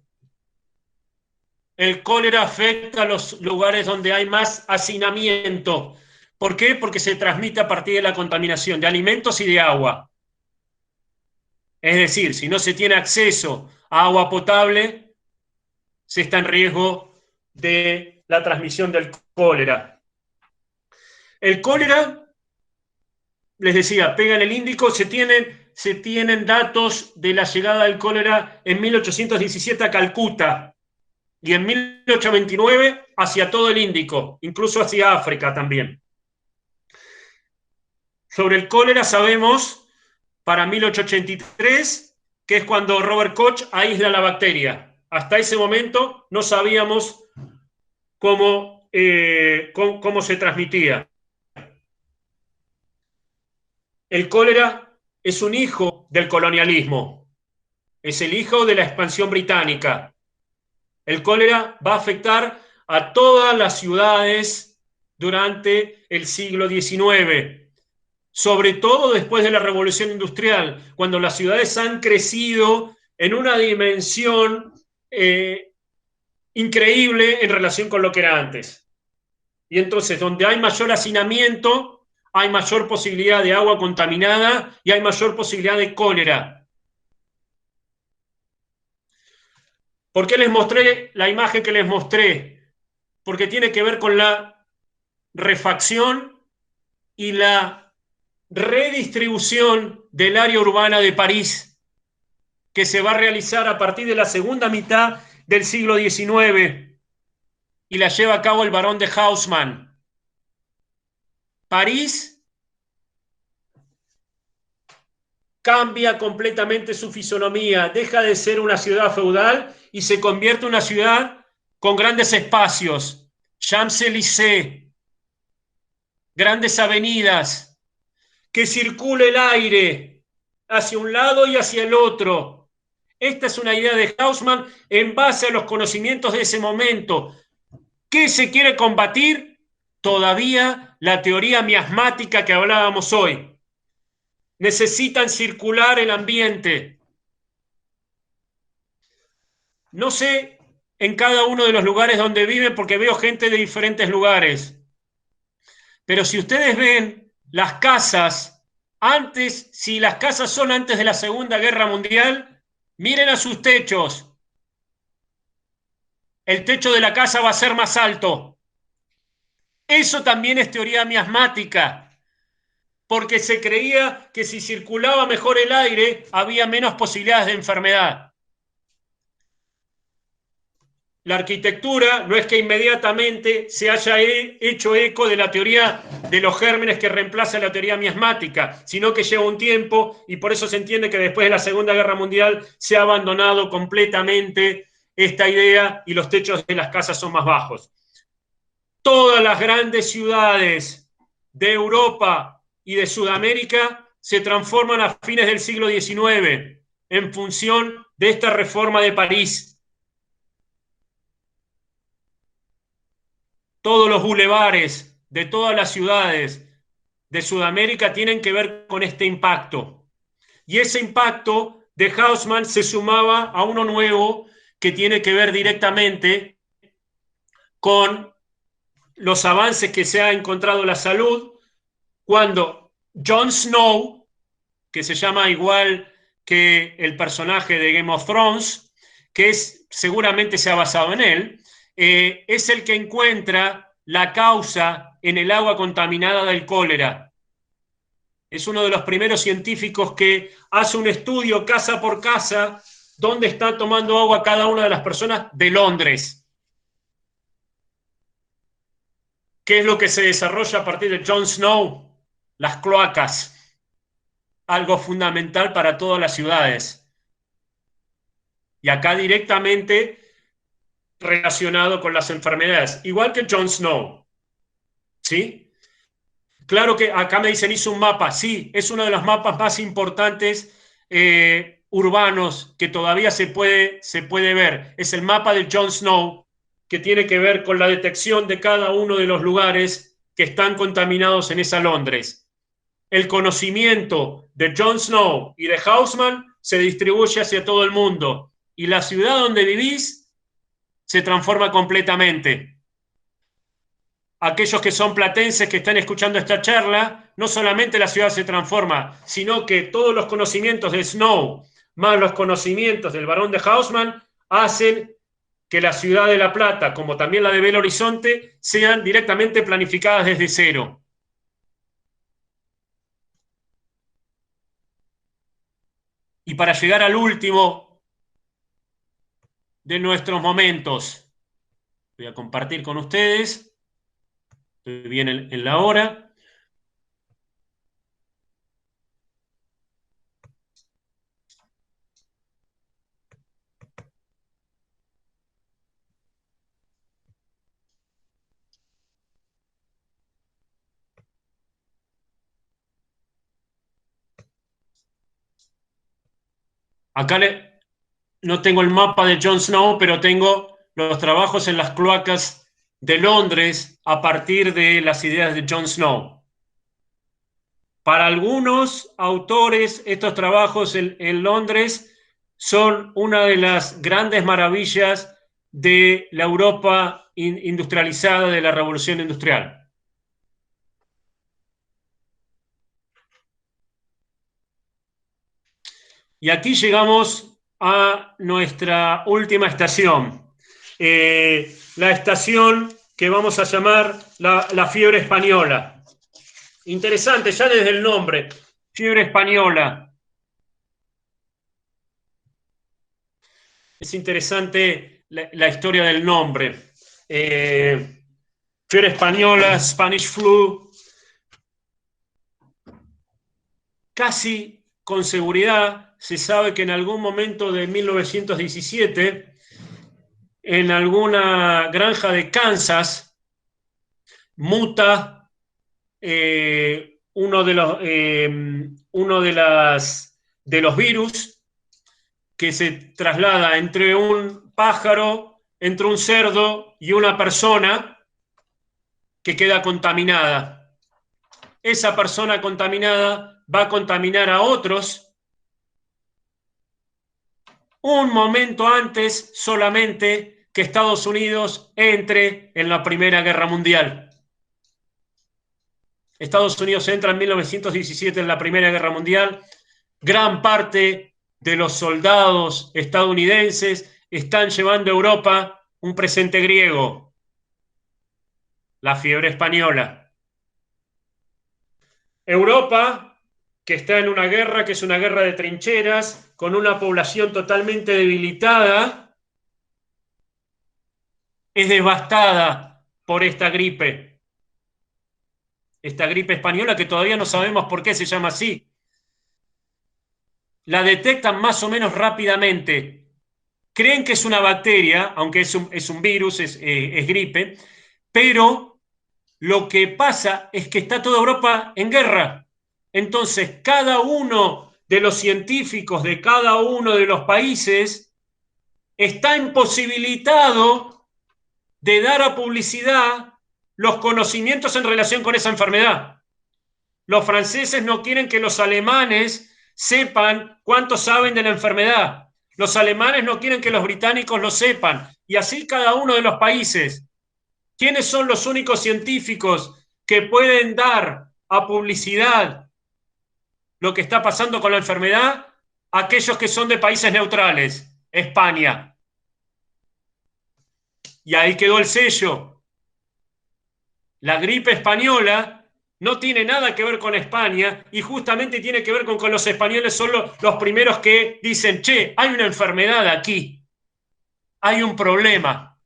El cólera afecta a los lugares donde hay más hacinamiento. ¿Por qué? Porque se transmite a partir de la contaminación de alimentos y de agua. Es decir, si no se tiene acceso a agua potable, se está en riesgo de la transmisión del cólera. El cólera, les decía, pega en el Índico, se tienen datos de la llegada del cólera en 1817 a Calcuta y en 1829 hacia todo el Índico, incluso hacia África también. Sobre el cólera sabemos para 1883, que es cuando Robert Koch aísla la bacteria. Hasta ese momento no sabíamos cómo se transmitía. El cólera es un hijo del colonialismo, es el hijo de la expansión británica. El cólera va a afectar a todas las ciudades durante el siglo XIX, sobre todo después de la Revolución Industrial, cuando las ciudades han crecido en una dimensión increíble en relación con lo que era antes. Y entonces, donde hay mayor hacinamiento, hay mayor posibilidad de agua contaminada y hay mayor posibilidad de cólera. ¿Por qué les mostré la imagen que les mostré? Porque tiene que ver con la refacción y la redistribución del área urbana de París, que se va a realizar a partir de la segunda mitad del siglo XIX y la lleva a cabo el barón de Haussmann. París cambia completamente su fisonomía, deja de ser una ciudad feudal y se convierte en una ciudad con grandes espacios, Champs-Élysées, grandes avenidas, que circule el aire hacia un lado y hacia el otro. Esta es una idea de Haussmann en base a los conocimientos de ese momento. ¿Qué se quiere combatir? Todavía la teoría miasmática que hablábamos hoy. Necesitan circular el ambiente. No sé en cada uno de los lugares donde viven porque veo gente de diferentes lugares. Pero si ustedes ven las casas antes, si las casas son antes de la Segunda Guerra Mundial, miren a sus techos. El techo de la casa va a ser más alto. Eso también es teoría miasmática, porque se creía que si circulaba mejor el aire había menos posibilidades de enfermedad. la arquitectura no es que inmediatamente se haya hecho eco de la teoría de los gérmenes que reemplaza la teoría miasmática, sino que lleva un tiempo y por eso se entiende que después de la Segunda Guerra Mundial se ha abandonado completamente esta idea y los techos de las casas son más bajos. Todas las grandes ciudades de Europa y de Sudamérica se transforman a fines del siglo XIX en función de esta reforma de París. Todos los bulevares de todas las ciudades de Sudamérica tienen que ver con este impacto. Y ese impacto de Haussmann se sumaba a uno nuevo que tiene que ver directamente con los avances que se ha encontrado en la salud cuando Jon Snow, que se llama igual que el personaje de Game of Thrones, que seguramente se ha basado en él, es el que encuentra la causa en el agua contaminada del cólera. Es uno de los primeros científicos que hace un estudio casa por casa dónde está tomando agua cada una de las personas de Londres. ¿Qué es lo que se desarrolla a partir de Jon Snow? Las cloacas. Algo fundamental para todas las ciudades. Y acá directamente relacionado con las enfermedades, igual que Jon Snow. ¿Sí? Claro que acá me dicen, hizo un mapa. Sí, es uno de los mapas más importantes urbanos que todavía se puede ver. Es el mapa de Jon Snow, que tiene que ver con la detección de cada uno de los lugares que están contaminados en esa Londres. El conocimiento de Jon Snow y de Haussmann se distribuye hacia todo el mundo. Y la ciudad donde vivís se transforma completamente. Aquellos que son platenses que están escuchando esta charla, no solamente la ciudad se transforma, sino que todos los conocimientos de Snow, más los conocimientos del barón de Haussmann, hacen que la ciudad de La Plata, como también la de Belo Horizonte, sean directamente planificadas desde cero. Y para llegar al último de nuestros momentos, voy a compartir con ustedes. Estoy bien en la hora. Acá no tengo el mapa de Jon Snow, pero tengo los trabajos en las cloacas de Londres a partir de las ideas de Jon Snow. Para algunos autores, estos trabajos en Londres son una de las grandes maravillas de la Europa industrializada de la Revolución Industrial. Y aquí llegamos a nuestra última estación, la estación que vamos a llamar la fiebre española. Interesante, ya desde el nombre, fiebre española. Es interesante la historia del nombre. Fiebre española, Spanish flu. Casi con seguridad se sabe que en algún momento de 1917, en alguna granja de Kansas, muta uno de los virus que se traslada entre un pájaro, entre un cerdo y una persona que queda contaminada. Esa persona contaminada va a contaminar a otros un momento antes solamente que Estados Unidos entre en la Primera Guerra Mundial. Estados Unidos entra en 1917 en la Primera Guerra Mundial. Gran parte de los soldados estadounidenses están llevando a Europa un presente griego, la fiebre española. Europa, que está en una guerra, que es una guerra de trincheras, con una población totalmente debilitada, es devastada por esta gripe española que todavía no sabemos por qué se llama así. La detectan más o menos rápidamente. Creen que es una bacteria, aunque es un virus, es gripe, pero lo que pasa es que está toda Europa en guerra. Entonces, cada uno de los científicos de cada uno de los países está imposibilitado de dar a publicidad los conocimientos en relación con esa enfermedad. Los franceses no quieren que los alemanes sepan cuánto saben de la enfermedad. Los alemanes no quieren que los británicos lo sepan. Y así cada uno de los países. ¿Quiénes son los únicos científicos que pueden dar a publicidad lo que está pasando con la enfermedad? Aquellos que son de países neutrales. España. Y ahí quedó el sello. La gripe española no tiene nada que ver con España y justamente tiene que ver con los españoles son los primeros que dicen, che, hay una enfermedad aquí, hay un problema.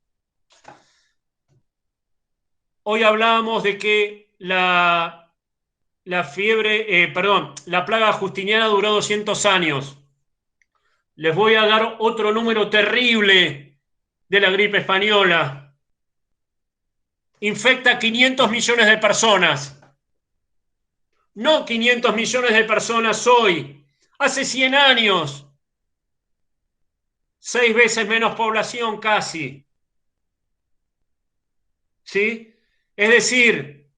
Hoy hablábamos de que la plaga justiniana duró 200 años. Les voy a dar otro número terrible de la gripe española. Infecta 500 millones de personas. No 500 millones de personas hoy, hace 100 años. 6 veces menos población casi. ¿Sí? Es decir,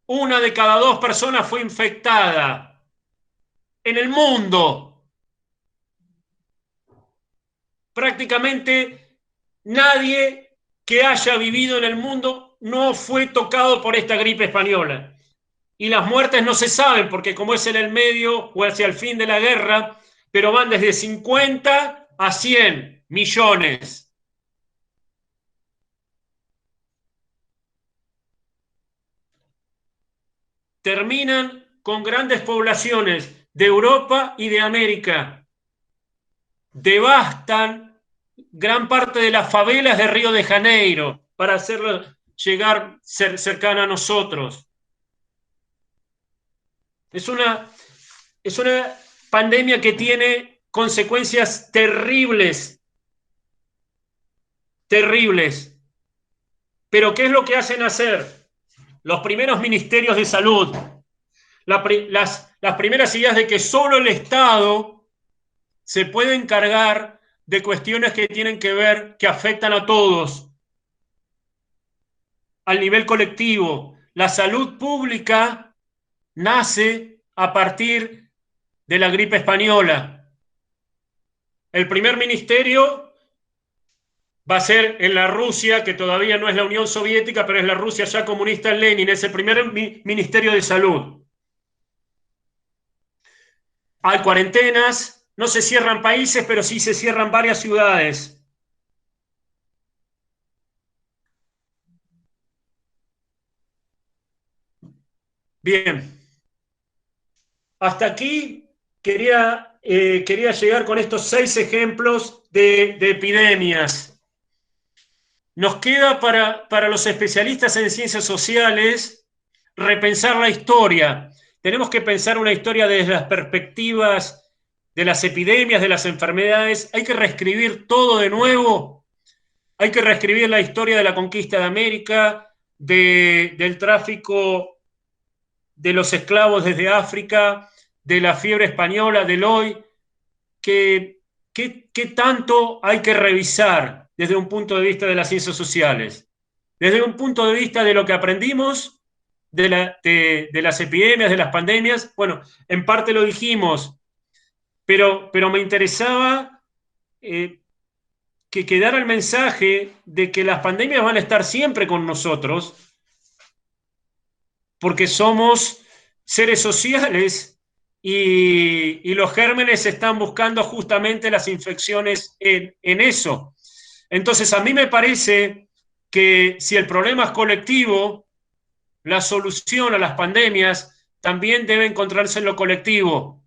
1 de cada 2 personas fue infectada en el mundo. Prácticamente nadie que haya vivido en el mundo no fue tocado por esta gripe española. Y las muertes no se saben, porque como es en el medio o hacia el fin de la guerra, pero van desde 50 a 100 millones. Terminan con grandes poblaciones de Europa y de América. Devastan gran parte de las favelas de Río de Janeiro para hacerlo llegar cercana a nosotros. Es una pandemia que tiene consecuencias terribles. Terribles. Pero ¿qué es lo que hacen hacer los primeros ministerios de salud? Las primeras ideas de que solo el Estado se puede encargar de cuestiones que tienen que ver, que afectan a todos, al nivel colectivo. La salud pública nace a partir de la gripe española. El primer ministerio va a ser en la Rusia, que todavía no es la Unión Soviética, pero es la Rusia ya comunista en Lenin, es el primer ministerio de salud. Hay cuarentenas, no se cierran países, pero sí se cierran varias ciudades. Bien. Hasta aquí quería llegar con estos 6 ejemplos de epidemias. Nos queda para los especialistas en ciencias sociales repensar la historia. Tenemos que pensar una historia desde las perspectivas de las epidemias, de las enfermedades. Hay que reescribir todo de nuevo. Hay que reescribir la historia de la conquista de América, del tráfico de los esclavos desde África, de la fiebre española, del hoy. ¿Qué tanto hay que revisar desde un punto de vista de las ciencias sociales? Desde un punto de vista de lo que aprendimos de las epidemias, de las pandemias. Bueno, en parte lo dijimos, pero me interesaba que quedara el mensaje de que las pandemias van a estar siempre con nosotros, porque somos seres sociales y los gérmenes están buscando justamente las infecciones en eso. Entonces, a mí me parece que si el problema es colectivo, la solución a las pandemias también debe encontrarse en lo colectivo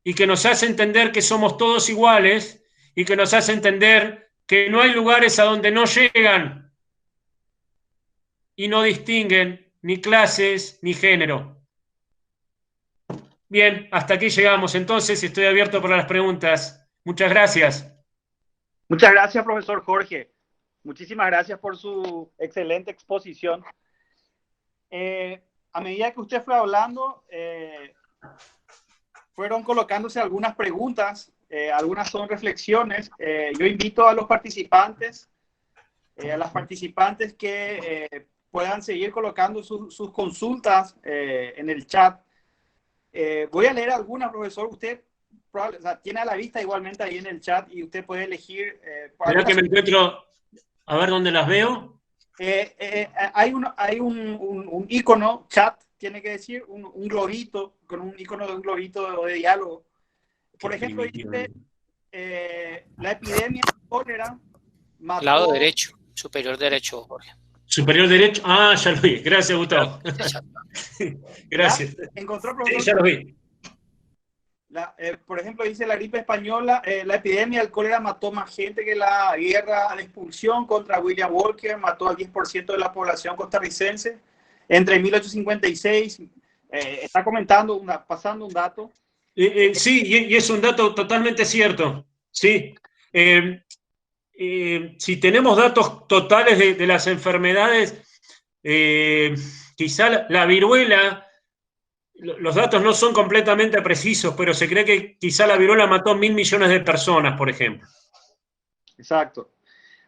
y que nos hace entender que somos todos iguales y que nos hace entender que no hay lugares a donde no llegan y no distinguen ni clases ni género. Bien, hasta aquí llegamos. Entonces estoy abierto para las preguntas. Muchas gracias. Muchas gracias, profesor Jorge. Muchísimas gracias por su excelente exposición. A medida que usted fue hablando, fueron colocándose algunas preguntas, algunas son reflexiones. Yo invito a los participantes, a las participantes que puedan seguir colocando sus consultas en el chat. Voy a leer algunas, profesor. Usted o sea, tiene a la vista igualmente ahí en el chat y usted puede elegir. Espera que me encuentro, a ver dónde las veo. Hay un icono, chat, tiene que decir, un globito, con un icono de un globito de diálogo. Por ejemplo, dice, la epidemia de cólera mató... Lado derecho, superior derecho, Jorge. Superior derecho, ya lo vi. Gracias, Gustavo. Gracias. ¿Ya? ¿Encontró, profesor? Sí, ya lo vi. Por ejemplo, dice la gripe española, la epidemia del cólera mató más gente que la guerra de expulsión contra William Walker, mató al 10% de la población costarricense entre 1856. Está comentando, pasando un dato. Sí, y es un dato totalmente cierto. Sí. Si tenemos datos totales de las enfermedades, quizá la viruela, los datos no son completamente precisos, pero se cree que quizá la viruela mató 1.000 millones de personas, por ejemplo. Exacto.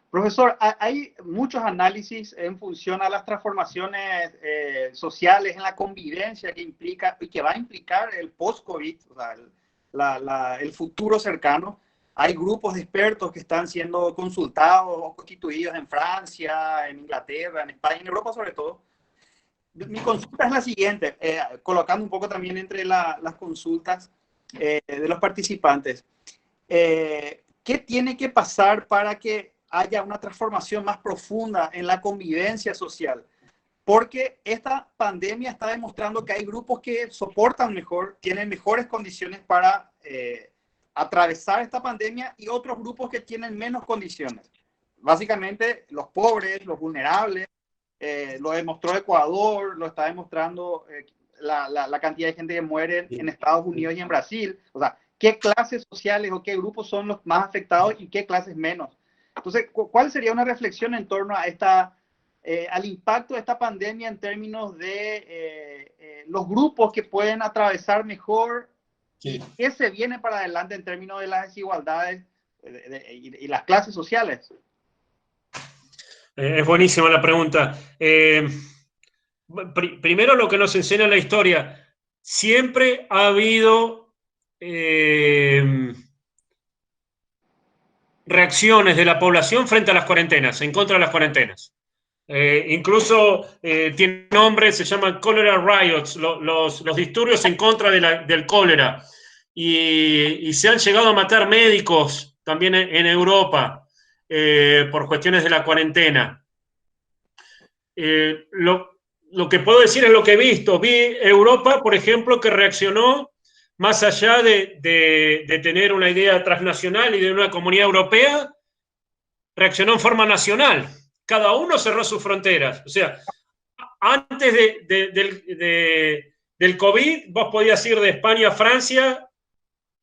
Profesor, hay muchos análisis en función a las transformaciones sociales en la convivencia que implica y que va a implicar el post-COVID, o sea, el futuro cercano. Hay grupos de expertos que están siendo consultados o constituidos en Francia, en Inglaterra, en España, en Europa sobre todo. Mi consulta es la siguiente, colocando un poco también entre las consultas de los participantes. ¿Qué tiene que pasar para que haya una transformación más profunda en la convivencia social? Porque esta pandemia está demostrando que hay grupos que soportan mejor, tienen mejores condiciones para atravesar esta pandemia y otros grupos que tienen menos condiciones. Básicamente los pobres, los vulnerables, lo demostró Ecuador, lo está demostrando la cantidad de gente que muere en Estados Unidos y en Brasil. O sea, ¿qué clases sociales o qué grupos son los más afectados y qué clases menos? Entonces, ¿cuál sería una reflexión en torno a al impacto de esta pandemia en términos de los grupos que pueden atravesar mejor y qué se viene para adelante en términos de las desigualdades y las clases sociales? Es buenísima la pregunta. Primero, lo que nos enseña la historia. Siempre ha habido reacciones de la población frente a las cuarentenas, en contra de las cuarentenas. Incluso tiene nombre, se llaman cholera riots, los disturbios en contra del cólera. Y se han llegado a matar médicos también en Europa por cuestiones de la cuarentena. Lo que puedo decir es lo que he visto. Vi Europa, por ejemplo, que reaccionó más allá de tener una idea transnacional y de una comunidad europea, reaccionó en forma nacional. Cada uno cerró sus fronteras. O sea, antes del COVID, vos podías ir de España a Francia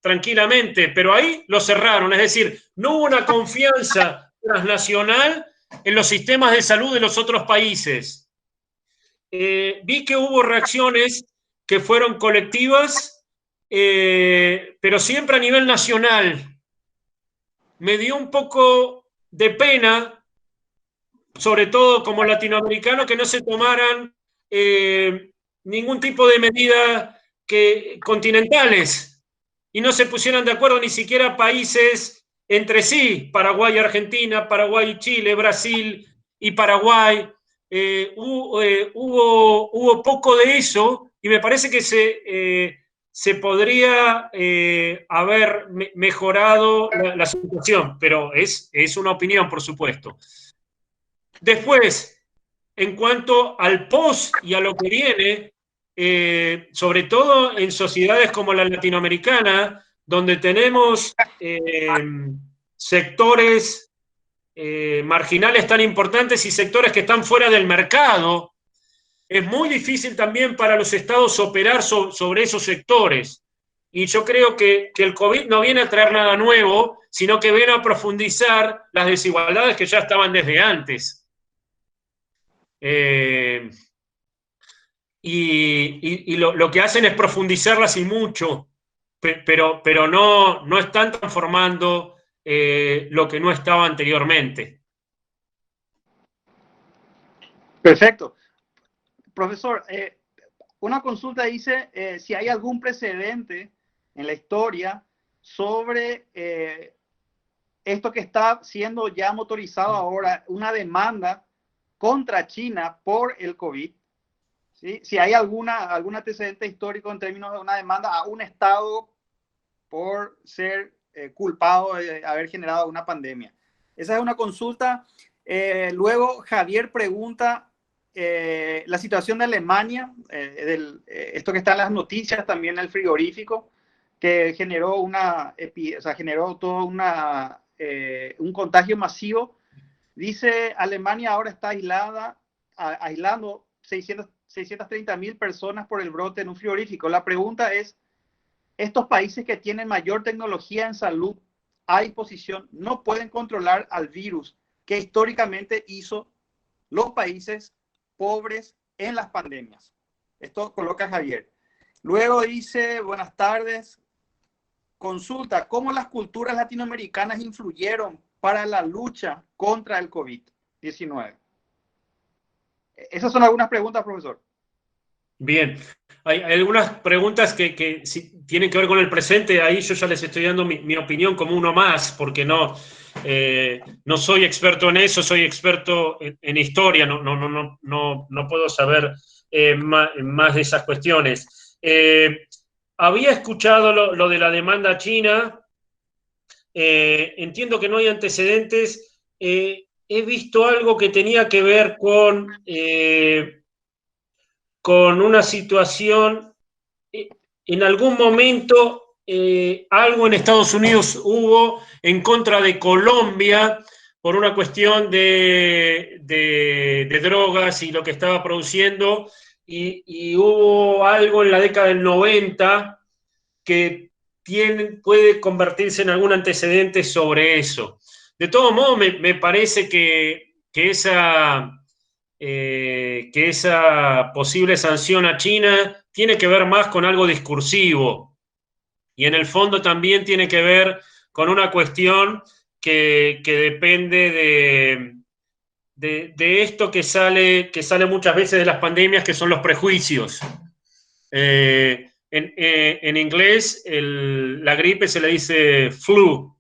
tranquilamente, pero ahí lo cerraron. Es decir, no hubo una confianza transnacional en los sistemas de salud de los otros países. Vi que hubo reacciones que fueron colectivas, pero siempre a nivel nacional. Me dio un poco de pena, sobre todo como latinoamericano, que no se tomaran ningún tipo de medida continentales y no se pusieran de acuerdo ni siquiera países entre sí, Paraguay, Argentina, Paraguay, Chile, Brasil y Paraguay. Hubo poco de eso y me parece que se podría haber mejorado la situación, pero es una opinión, por supuesto. Después, en cuanto al post y a lo que viene, sobre todo en sociedades como la latinoamericana, donde tenemos sectores marginales tan importantes y sectores que están fuera del mercado, es muy difícil también para los estados operar sobre esos sectores. Y yo creo que el COVID no viene a traer nada nuevo, sino que viene a profundizar las desigualdades que ya estaban desde antes. Y lo que hacen es profundizarlas y mucho, pero no están transformando lo que no estaba anteriormente. Perfecto. Profesor, una consulta dice si hay algún precedente en la historia sobre esto que está siendo ya motorizado ahora, una demanda contra China por el COVID. ¿Sí? Si hay algún antecedente histórico en términos de una demanda a un Estado por ser culpado de haber generado una pandemia. Esa es una consulta. Luego Javier pregunta la situación de Alemania, esto que está en las noticias, también el frigorífico, que generó generó todo un contagio masivo. Dice, Alemania ahora está aislando 630.000 personas por el brote en un frigorífico. La pregunta es, estos países que tienen mayor tecnología en salud a disposición no pueden controlar al virus que históricamente hizo los países pobres en las pandemias. Esto coloca Javier. Luego dice, buenas tardes, consulta, ¿cómo las culturas latinoamericanas influyeron para la lucha contra el COVID-19? Esas son algunas preguntas, profesor. Bien, hay algunas preguntas que si tienen que ver con el presente, ahí yo ya les estoy dando mi opinión como uno más, porque no soy experto en eso, soy experto en historia, no puedo saber más de esas cuestiones. Había escuchado lo de la demanda china, entiendo que no hay antecedentes, he visto algo que tenía que ver con una situación, en algún momento algo en Estados Unidos hubo en contra de Colombia por una cuestión de drogas y lo que estaba produciendo, y hubo algo en la década del 90 que puede convertirse en algún antecedente sobre eso. De todo modo, me parece que esa posible sanción a China tiene que ver más con algo discursivo y en el fondo también tiene que ver con una cuestión que depende de esto que sale muchas veces de las pandemias, que son los prejuicios. En inglés la gripe se le dice flu.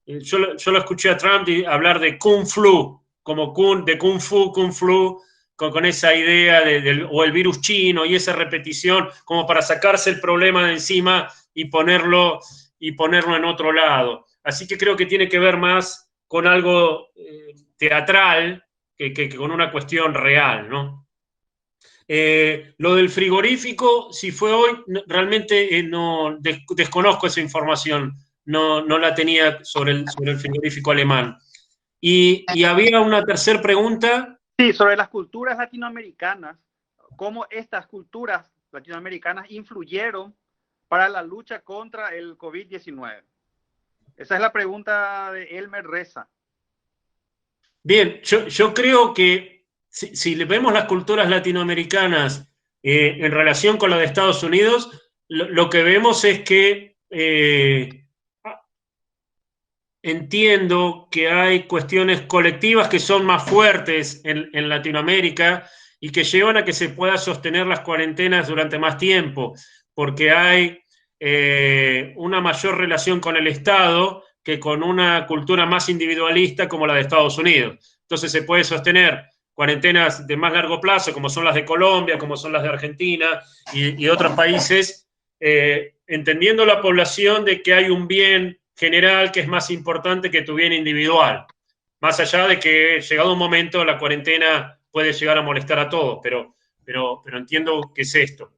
Yo lo escuché a Trump hablar de kung flu, como de kung fu, kung flu, con esa idea o el virus chino y esa repetición como para sacarse el problema de encima y ponerlo en otro lado. Así que creo que tiene que ver más con algo teatral que con una cuestión real, ¿no? Lo del frigorífico, si fue hoy, realmente desconozco esa información, no la tenía sobre el frigorífico alemán. Y había una tercera pregunta. Sí, sobre las culturas latinoamericanas, cómo estas culturas latinoamericanas influyeron para la lucha contra el COVID-19. Esa es la pregunta de Elmer Reza. Bien, yo creo que si vemos las culturas latinoamericanas en relación con la de Estados Unidos, lo que vemos es que entiendo que hay cuestiones colectivas que son más fuertes en Latinoamérica y que llevan a que se pueda sostener las cuarentenas durante más tiempo, porque hay una mayor relación con el Estado que con una cultura más individualista como la de Estados Unidos. Entonces se puede sostener cuarentenas de más largo plazo, como son las de Colombia, como son las de Argentina y otros países, entendiendo la población de que hay un bien general que es más importante que tu bien individual. Más allá de que llegado un momento la cuarentena puede llegar a molestar a todos, pero entiendo que es esto.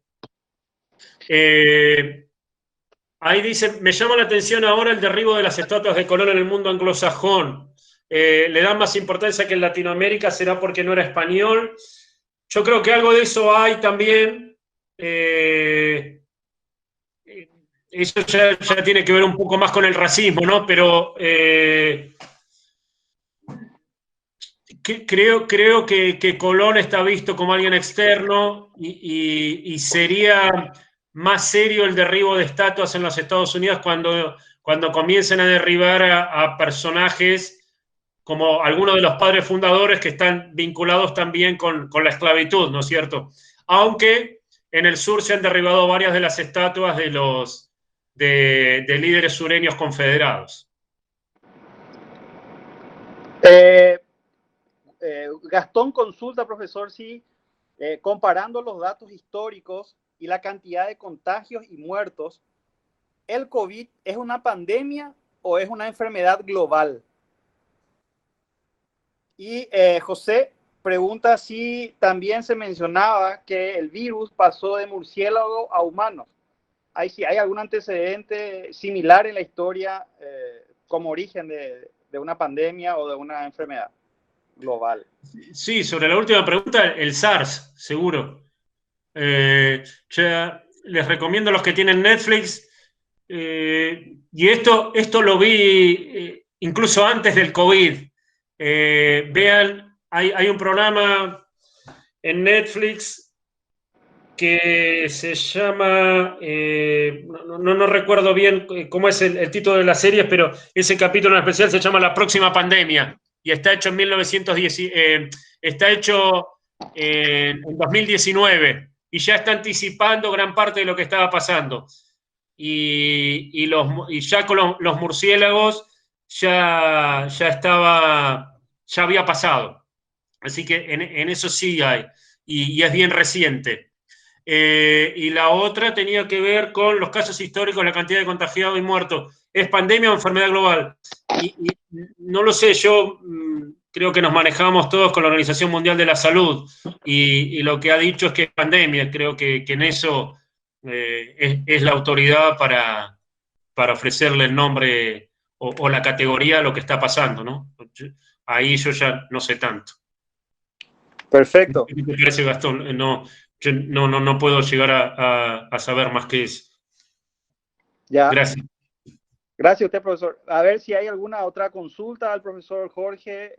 Ahí dice, me llama la atención ahora el derribo de las estatuas de color en el mundo anglosajón. le dan más importancia que en Latinoamérica, será porque no era español. Yo creo que algo de eso hay también. Eso ya tiene que ver un poco más con el racismo, ¿no? Pero creo que Colón está visto como alguien externo y sería más serio el derribo de estatuas en los Estados Unidos cuando comiencen a derribar a personajes como algunos de los padres fundadores que están vinculados también con la esclavitud, ¿no es cierto? Aunque en el sur se han derribado varias de las estatuas de líderes sureños confederados. Gastón consulta, profesor, si comparando los datos históricos y la cantidad de contagios y muertos, ¿el COVID es una pandemia o es una enfermedad global? Y José pregunta si también se mencionaba que el virus pasó de murciélago a humanos. ¿Hay algún antecedente similar en la historia como origen de una pandemia o de una enfermedad global? Sí, sobre la última pregunta, el SARS, seguro. Ya les recomiendo a los que tienen Netflix, y esto lo vi incluso antes del COVID. Vean, hay un programa en Netflix que se llama, no recuerdo bien cómo es el título de la serie, pero ese capítulo en especial se llama La próxima pandemia y está hecho en 1910, está hecho en 2019 y ya está anticipando gran parte de lo que estaba pasando. Y ya con los murciélagos ya había pasado. Así que en eso sí hay, y es bien reciente. Y la otra tenía que ver con los casos históricos, la cantidad de contagiados y muertos. ¿Es pandemia o enfermedad global? Y no lo sé, yo creo que nos manejamos todos con la Organización Mundial de la Salud y lo que ha dicho es que es pandemia. Creo que en eso es la autoridad para ofrecerle el nombre o la categoría a lo que está pasando, ¿no? Ahí yo ya no sé tanto. Perfecto. ¿Qué te parece, Gastón? Yo no puedo llegar a saber más que eso. Ya. Gracias. Gracias a usted, profesor. A ver si hay alguna otra consulta al profesor Jorge.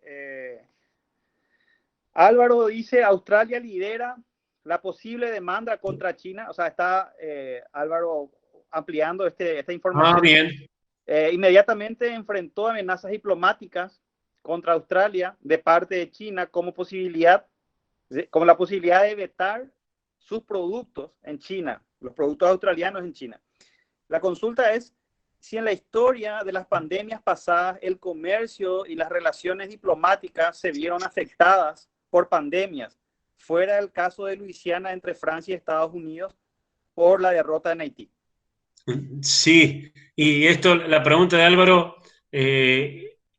Álvaro dice, Australia lidera la posible demanda contra China. O sea, está Álvaro ampliando esta información. Bien. Inmediatamente enfrentó amenazas diplomáticas contra Australia de parte de China como la posibilidad de vetar sus productos en China, los productos australianos en China. La consulta es si en la historia de las pandemias pasadas el comercio y las relaciones diplomáticas se vieron afectadas por pandemias, fuera del caso de Luisiana entre Francia y Estados Unidos por la derrota en Haití. Sí, y la pregunta de Álvaro,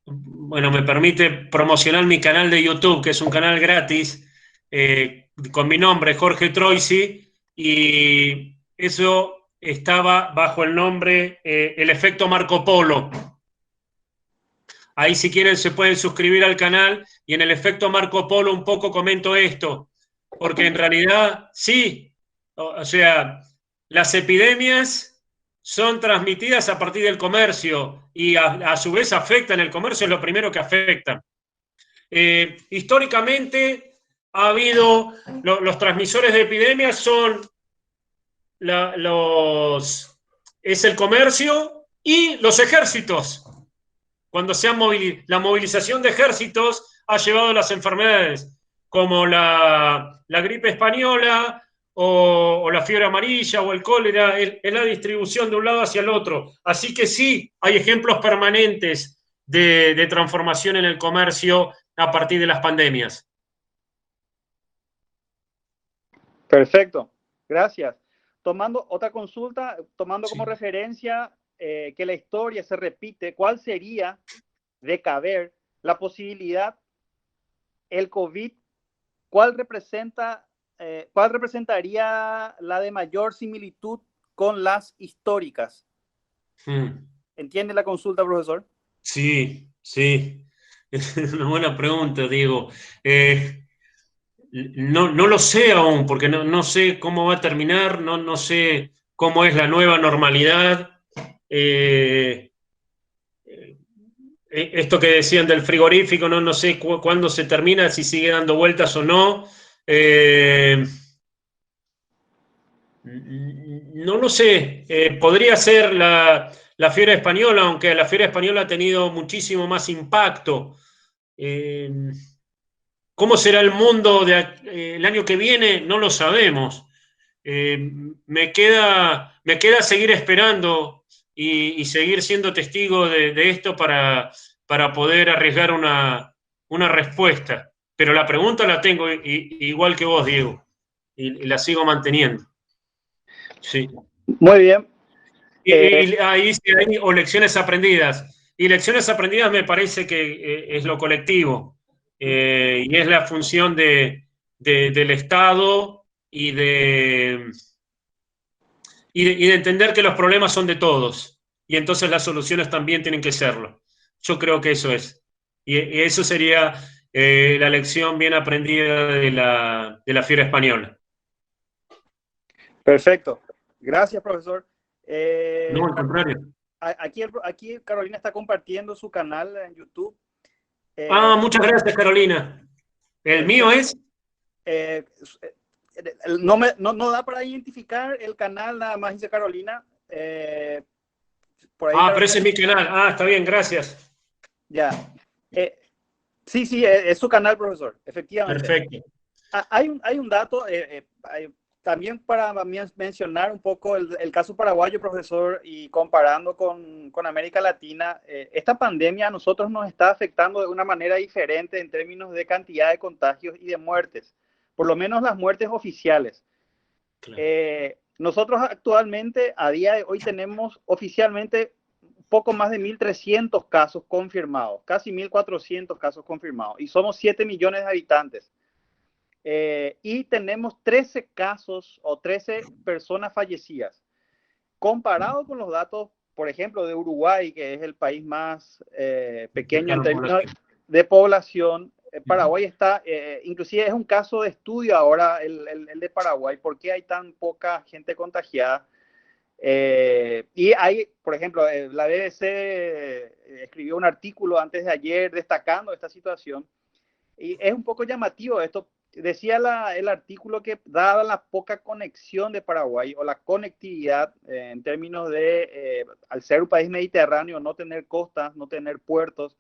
bueno, me permite promocionar mi canal de YouTube, que es un canal gratis, con mi nombre, Jorge Troisi, y eso estaba bajo el nombre El Efecto Marco Polo. Ahí si quieren se pueden suscribir al canal y en El Efecto Marco Polo un poco comento esto, porque en realidad sí, o sea, las epidemias son transmitidas a partir del comercio y a su vez afectan el comercio, es lo primero que afecta. Históricamente ha habido, los transmisores de epidemias son es el comercio y los ejércitos. Cuando la movilización de ejércitos ha llevado a las enfermedades, como la gripe española, o la fiebre amarilla o el cólera, es la distribución de un lado hacia el otro. Así que sí, hay ejemplos permanentes de transformación en el comercio a partir de las pandemias. Perfecto, gracias. Tomando otra consulta, tomando como Sí. referencia que la historia se repite, ¿cuál sería de caber la posibilidad, el COVID, cuál representaría la de mayor similitud con las históricas? ¿Entiende la consulta, profesor? Sí, sí. Es una buena pregunta, Diego. No lo sé aún, porque no sé cómo va a terminar, no sé cómo es la nueva normalidad. Eh, Esto que decían del frigorífico, no sé cuándo se termina, si sigue dando vueltas o no. Eh, no lo sé. Podría ser la fiebre española, aunque la fiebre española ha tenido muchísimo más impacto. Eh, ¿Cómo será el mundo el año que viene? No lo sabemos. Eh, me queda seguir esperando y seguir siendo testigo de esto para poder arriesgar una respuesta. Pero la pregunta la tengo igual que vos, Diego, y la sigo manteniendo. Sí. Muy bien. Ahí dice ahí, o lecciones aprendidas. Y lecciones aprendidas me parece que es lo colectivo. Y es la función del Estado y de entender que los problemas son de todos. Y entonces las soluciones también tienen que serlo. Yo creo que eso es. Y eso sería la lección bien aprendida de la fiebre española. Perfecto. Gracias, profesor. No, al contrario. Aquí Carolina está compartiendo su canal en YouTube. Muchas gracias, Carolina. ¿El mío Perfecto. es? No da para identificar el canal, nada más dice Carolina. Por ahí, Pero Carolina. ese es mi canal. Está bien, gracias. Ya. Sí, es su canal, profesor, efectivamente. Perfecto. Hay un dato, también para mencionar un poco el caso paraguayo, profesor, y comparando con América Latina, esta pandemia a nosotros nos está afectando de una manera diferente en términos de cantidad de contagios y de muertes, por lo menos las muertes oficiales. Claro. Nosotros actualmente, a día de hoy, tenemos oficialmente poco más de 1.300 casos confirmados, casi 1.400 casos confirmados, y somos 7 millones de habitantes. Y tenemos 13 casos o 13 personas fallecidas. Comparado con los datos, por ejemplo, de Uruguay, que es el país más pequeño en términos de población, Paraguay está, inclusive es un caso de estudio ahora el de Paraguay, ¿por qué hay tan poca gente contagiada? Y hay, por ejemplo, la BBC escribió un artículo antes de ayer destacando esta situación. Y es un poco llamativo esto. Decía el artículo que dada la poca conexión de Paraguay o la conectividad en términos de, al ser un país mediterráneo, no tener costas, no tener puertos,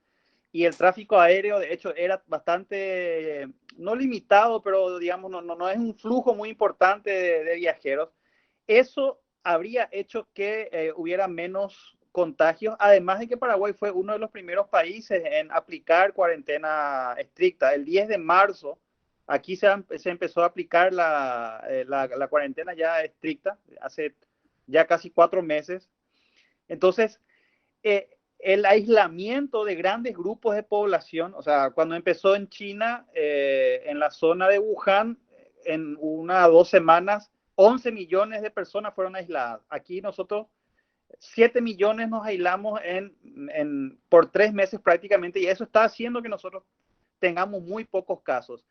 y el tráfico aéreo, de hecho, era bastante, no limitado, pero digamos, no es un flujo muy importante de viajeros. Eso habría hecho que hubiera menos contagios, además de que Paraguay fue uno de los primeros países en aplicar cuarentena estricta. El 10 de marzo, aquí se empezó a aplicar la cuarentena ya estricta, hace ya casi 4 meses. Entonces, el aislamiento de grandes grupos de población, o sea, cuando empezó en China, en la zona de Wuhan, en 1 o 2 semanas, 11 millones de personas fueron aisladas. Aquí nosotros 7 millones nos aislamos por 3 meses prácticamente, y eso está haciendo que nosotros tengamos muy pocos casos.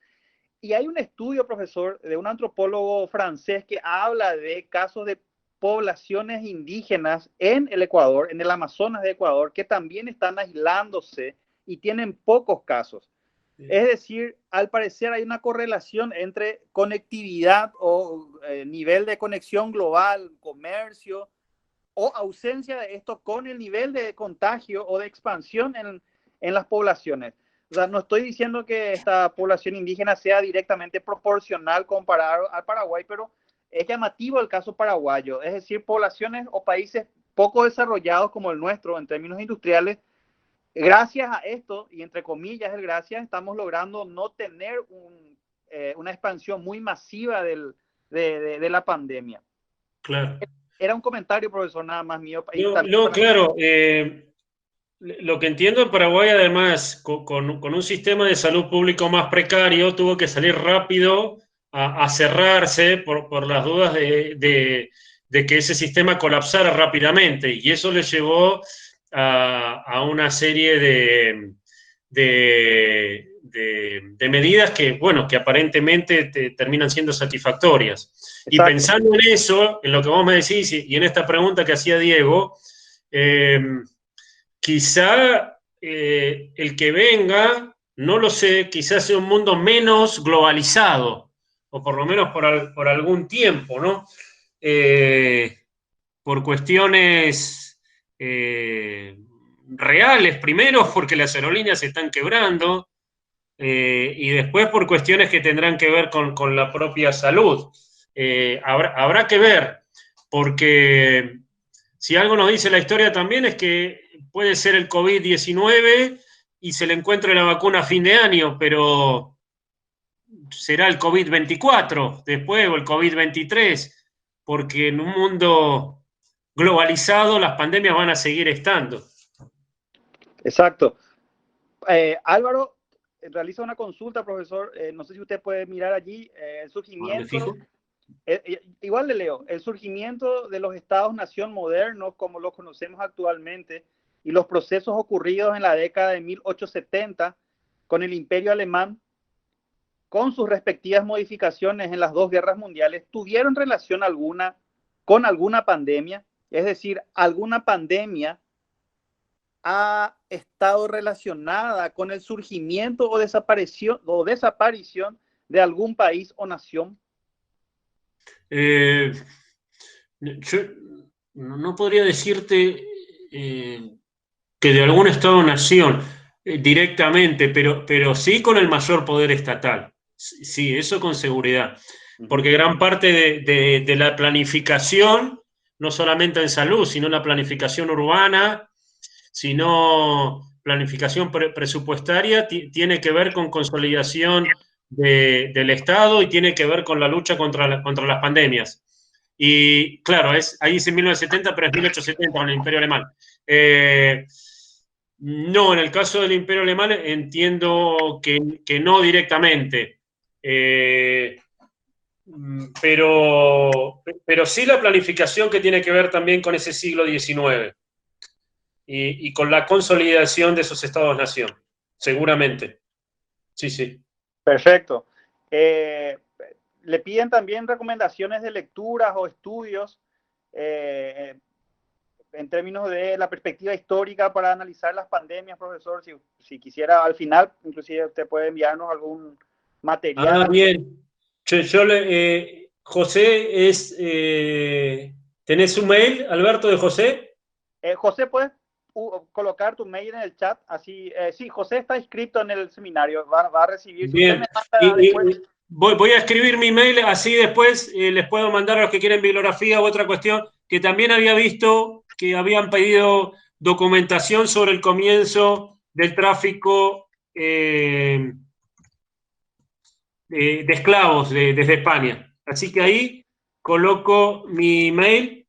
Y hay un estudio, profesor, de un antropólogo francés que habla de casos de poblaciones indígenas en el Ecuador, en el Amazonas de Ecuador, que también están aislándose y tienen pocos casos. Es decir, al parecer hay una correlación entre conectividad o nivel de conexión global, comercio o ausencia de esto con el nivel de contagio o de expansión en las poblaciones. O sea, no estoy diciendo que esta población indígena sea directamente proporcional comparado al Paraguay, pero es llamativo el caso paraguayo. Es decir, poblaciones o países poco desarrollados como el nuestro en términos industriales, gracias a esto, y entre comillas el gracias, estamos logrando no tener una expansión muy masiva de la pandemia. Claro. Era un comentario, profesor, nada más mío. Claro. Lo que entiendo en Paraguay, además, con un sistema de salud público más precario, tuvo que salir rápido a cerrarse por las dudas de que ese sistema colapsara rápidamente. Y eso le llevó a una serie de medidas que, bueno, que aparentemente terminan siendo satisfactorias. Exacto. Y pensando en eso, en lo que vos me decís y en esta pregunta que hacía Diego, quizá el que venga, no lo sé, quizás sea un mundo menos globalizado, o por lo menos por algún tiempo, ¿no? Por cuestiones reales, primero porque las aerolíneas se están quebrando, y después por cuestiones que tendrán que ver con la propia salud. Habrá que ver, porque si algo nos dice la historia también es que puede ser el COVID-19 y se le encuentre la vacuna a fin de año, pero será el COVID-24 después o el COVID-23, porque en un mundo globalizado las pandemias van a seguir estando. Exacto. Álvaro realiza una consulta, profesor. No sé si usted puede mirar allí el surgimiento. Igual le leo. El surgimiento de los estados-nación modernos, como los conocemos actualmente, y los procesos ocurridos en la década de 1870 con el Imperio Alemán, con sus respectivas modificaciones en las dos guerras mundiales, tuvieron relación alguna con alguna pandemia. Es decir, alguna pandemia ha estado relacionada con el surgimiento o desaparición de algún país o nación. Yo no podría decirte que de algún Estado o nación directamente, pero sí con el mayor poder estatal. Sí, eso con seguridad. Porque gran parte de la planificación, no solamente en salud, sino la planificación urbana, sino planificación presupuestaria, tiene que ver con consolidación del Estado y tiene que ver con la lucha contra las pandemias. Y claro, ahí dice 1970, pero es 1870 con el Imperio Alemán. No, en el caso del Imperio Alemán entiendo que no directamente. Pero sí la planificación que tiene que ver también con ese siglo XIX y con la consolidación de esos estados-nación, seguramente. Sí, sí. Perfecto. Le piden también recomendaciones de lecturas o estudios en términos de la perspectiva histórica para analizar las pandemias, profesor. Si quisiera, al final, inclusive usted puede enviarnos algún material. Ah, bien. José ¿tenés un mail, Alberto, de José? José, ¿puedes colocar tu mail en el chat? Así, sí, José está inscrito en el seminario, va a recibir. Bien. Voy a escribir mi mail, así después les puedo mandar a los que quieren bibliografía u otra cuestión, que también había visto que habían pedido documentación sobre el comienzo del tráfico de esclavos desde España. Así que ahí coloco mi mail.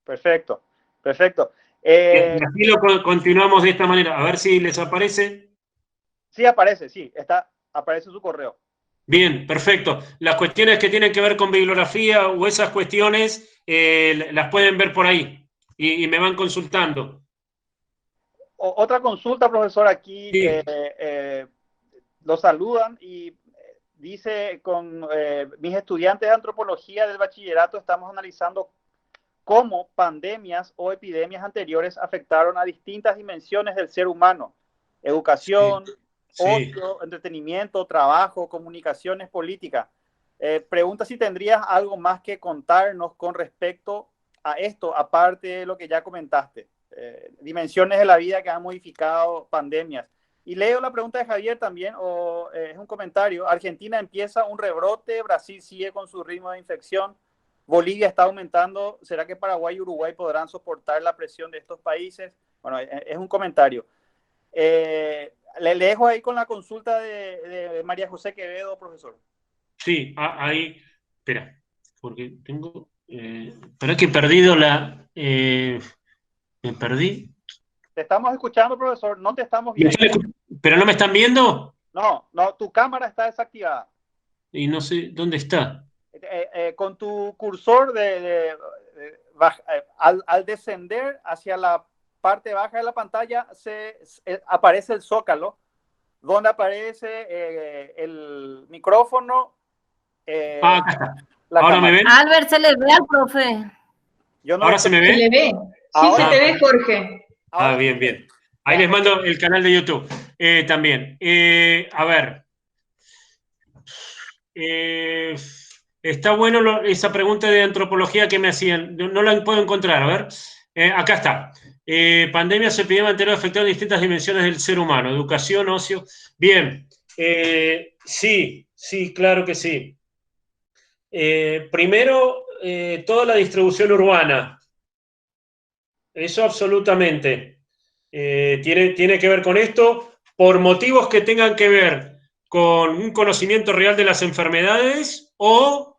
Perfecto, perfecto. Y así lo continuamos de esta manera. A ver si les aparece. Sí, aparece, sí, aparece su correo. Bien, perfecto. Las cuestiones que tienen que ver con bibliografía o esas cuestiones las pueden ver por ahí y me van consultando. Otra consulta, profesor, aquí Sí. lo saludan y dice, con mis estudiantes de antropología del bachillerato estamos analizando cómo pandemias o epidemias anteriores afectaron a distintas dimensiones del ser humano: educación, ocio, entretenimiento, trabajo, comunicaciones, política. Pregunta si tendrías algo más que contarnos con respecto a esto, aparte de lo que ya comentaste. Dimensiones de la vida que han modificado pandemias. Y leo la pregunta de Javier también, es un comentario. Argentina empieza un rebrote, Brasil sigue con su ritmo de infección, Bolivia está aumentando. ¿Será que Paraguay y Uruguay podrán soportar la presión de estos países? Bueno, es un comentario. Le dejo ahí con la consulta de María José Quevedo, profesor. Sí, ahí, espera, porque tengo, espera que he perdido me perdí. Te estamos escuchando, profesor, no te estamos viendo. ¿Pero no me están viendo? No, tu cámara está desactivada. Y no sé, ¿dónde está? Con tu cursor al descender hacia la parte baja de la pantalla aparece el zócalo, donde aparece el micrófono. Acá está. La ¿Ahora me cámara. ven? Albert, se le ve al profe. Yo no ¿Ahora le se me estoy- ve? Se le ve. Sí, Ahora- se te ve, Jorge. ahora Bien, sí. bien. Ahí Ya, les mando el canal de YouTube también. A ver. Está bueno esa pregunta de antropología que me hacían. No la puedo encontrar, a ver. Acá está. Pandemias, epidemias anteriores afectaron distintas dimensiones del ser humano. Educación, ocio. Bien. Sí, claro que sí. Primero, toda la distribución urbana. Eso absolutamente. Tiene que ver con esto por motivos que tengan que ver con un conocimiento real de las enfermedades o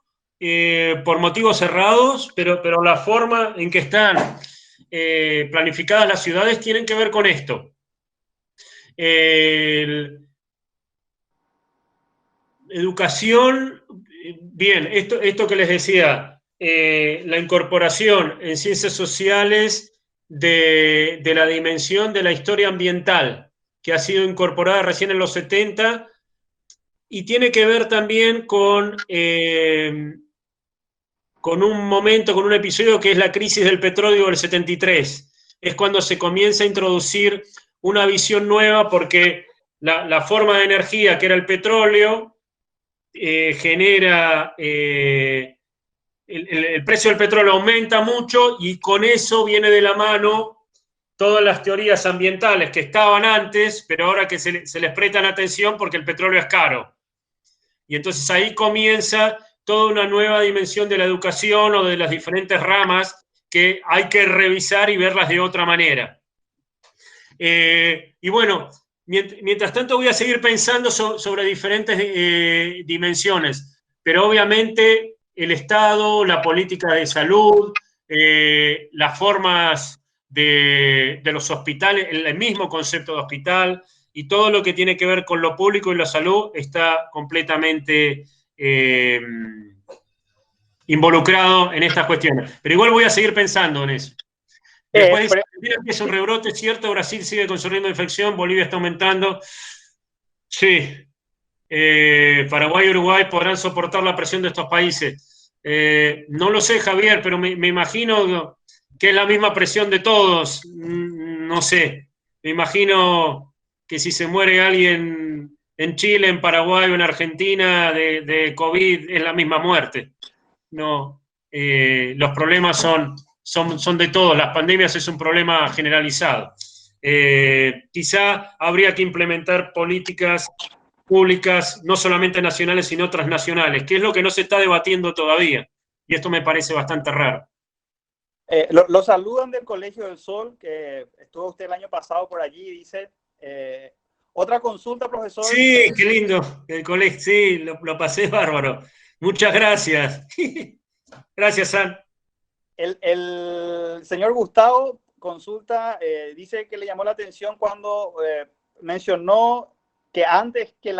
por motivos cerrados, pero la forma en que están planificadas las ciudades tienen que ver con esto. Educación, bien, esto que les decía, la incorporación en ciencias sociales de la dimensión de la historia ambiental, que ha sido incorporada recién en los 70, y tiene que ver también con un momento, con un episodio que es la crisis del petróleo del 73. Es cuando se comienza a introducir una visión nueva porque la forma de energía, que era el petróleo, genera el precio del petróleo aumenta mucho y con eso viene de la mano todas las teorías ambientales que estaban antes, pero ahora que se les prestan atención porque el petróleo es caro. Y entonces ahí comienza toda una nueva dimensión de la educación o de las diferentes ramas que hay que revisar y verlas de otra manera. Y bueno, mientras tanto voy a seguir pensando sobre diferentes dimensiones, pero obviamente el Estado, la política de salud, las formas de los hospitales, el mismo concepto de hospital y todo lo que tiene que ver con lo público y la salud está completamente involucrado en estas cuestiones. Pero igual voy a seguir pensando en eso. Después dice, Argentina empieza un rebrote, es cierto, Brasil sigue con su ritmo de infección, Bolivia está aumentando. Sí, Paraguay y Uruguay podrán soportar la presión de estos países. No lo sé, Javier, pero me imagino que es la misma presión de todos. No sé, me imagino que si se muere alguien en Chile, en Paraguay o en Argentina de COVID, es la misma muerte. No, los problemas son de todos, las pandemias es un problema generalizado. Quizá habría que implementar políticas públicas, no solamente nacionales, sino transnacionales, que es lo que no se está debatiendo todavía. Y esto me parece bastante raro. Lo saludan del Colegio del Sol, que estuvo usted el año pasado por allí, dice. Otra consulta, profesor. Sí, qué lindo, el colegio, sí, lo pasé bárbaro. Muchas gracias. Gracias, San. El señor Gustavo consulta, dice que le llamó la atención cuando mencionó que antes que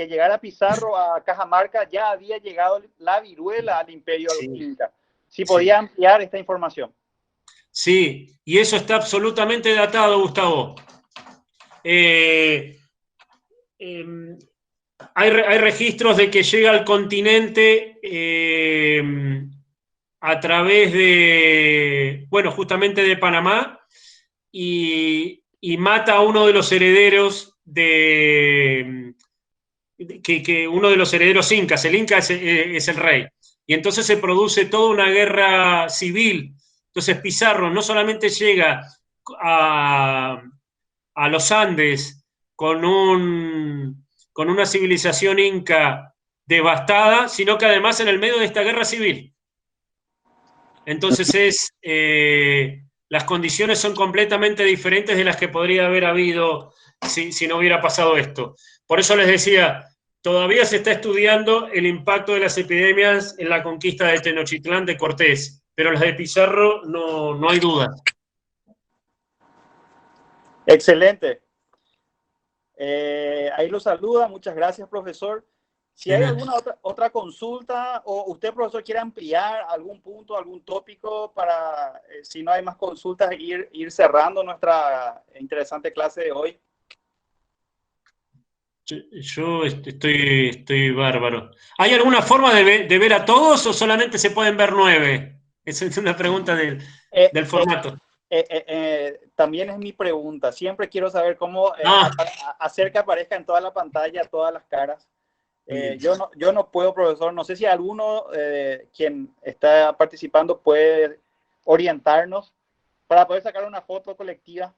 llegara Pizarro a Cajamarca ya había llegado la viruela al imperio inca. Si podía ampliar esta información. Sí, y eso está absolutamente datado, Gustavo. Hay registros de que llega al continente a través de, bueno, justamente de Panamá y mata a uno de los herederos uno de los herederos incas. El inca es el rey. Y entonces se produce toda una guerra civil. Entonces Pizarro no solamente llega a los Andes con una civilización inca devastada, sino que además en el medio de esta guerra civil. Entonces las condiciones son completamente diferentes de las que podría haber habido si no hubiera pasado esto. Por eso les decía, todavía se está estudiando el impacto de las epidemias en la conquista de Tenochtitlán de Cortés, pero las de Pizarro no hay duda. Excelente. Ahí lo saluda, muchas gracias, profesor. Si hay alguna otra consulta o usted, profesor, quiere ampliar algún punto, algún tópico para, si no hay más consultas, ir cerrando nuestra interesante clase de hoy. Yo estoy bárbaro. ¿Hay alguna forma de ver a todos o solamente se pueden ver 9? Esa es una pregunta del formato. También es mi pregunta. Siempre quiero saber cómo hacer que aparezca en toda la pantalla, todas las caras. Yo no puedo, profesor. No sé si alguno quien está participando puede orientarnos para poder sacar una foto colectiva.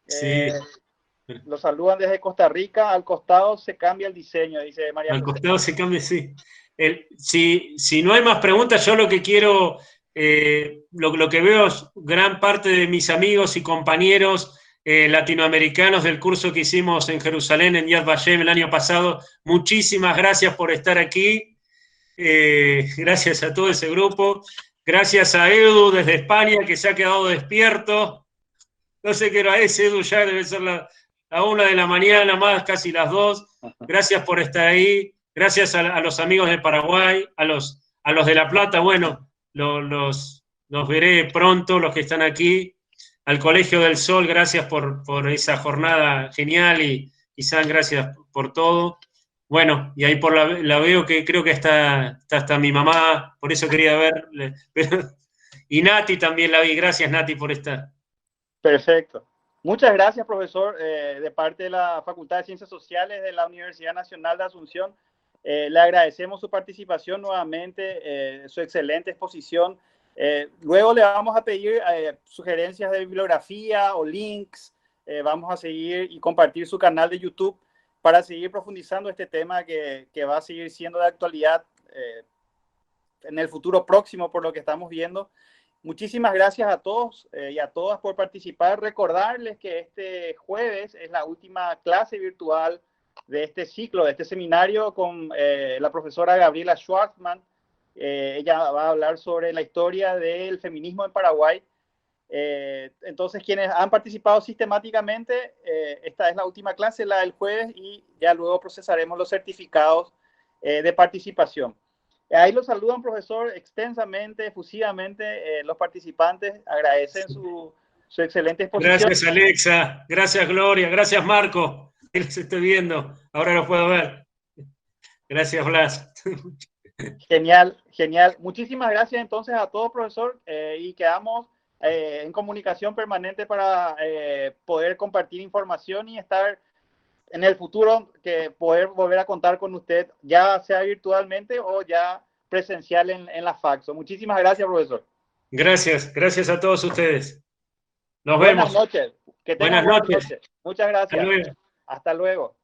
Sí. Los saludan desde Costa Rica. Al costado se cambia el diseño, dice María Al José. costado se cambia, sí. Si no hay más preguntas, yo lo que quiero, lo que veo es gran parte de mis amigos y compañeros latinoamericanos del curso que hicimos en Jerusalén, en Yad Vashem, el año pasado. Muchísimas gracias por estar aquí. Gracias a todo ese grupo. Gracias a Edu desde España, que se ha quedado despierto. No sé qué hora es, Edu, ya debe ser la 1 de la mañana, más casi las 2. Gracias por estar ahí. Gracias a los amigos de Paraguay, a los de La Plata. Bueno, los veré pronto, los que están aquí. Al Colegio del Sol, gracias por esa jornada genial y San, gracias por todo. Bueno, y ahí la veo que creo que está hasta mi mamá, por eso quería verle. Y Nati también la vi. Gracias, Nati, por estar. Perfecto. Muchas gracias, profesor, de parte de la Facultad de Ciencias Sociales de la Universidad Nacional de Asunción. Le agradecemos su participación nuevamente, su excelente exposición. Luego le vamos a pedir sugerencias de bibliografía o links. Vamos a seguir y compartir su canal de YouTube para seguir profundizando este tema que va a seguir siendo de actualidad en el futuro próximo, por lo que estamos viendo. Muchísimas gracias a todos y a todas por participar. Recordarles que este jueves es la última clase virtual de este ciclo, de este seminario con la profesora Gabriela Schwartzman. Ella va a hablar sobre la historia del feminismo en Paraguay. Entonces, quienes han participado sistemáticamente, esta es la última clase, la del jueves, y ya luego procesaremos los certificados de participación. Ahí los saludan, profesor, extensamente, efusivamente. Los participantes agradecen su excelente exposición. Gracias, Alexa. Gracias, Gloria. Gracias, Marco. Los estoy viendo. Ahora los puedo ver. Gracias, Blas. Genial, genial. Muchísimas gracias entonces a todos, profesor, y quedamos en comunicación permanente para poder compartir información y estar en el futuro, que poder volver a contar con usted, ya sea virtualmente o ya presencial en la Faxo. Muchísimas gracias, profesor. Gracias a todos ustedes. Nos Buenas vemos. Noches. Que tengan buenas noches. Muchas gracias. Hasta luego.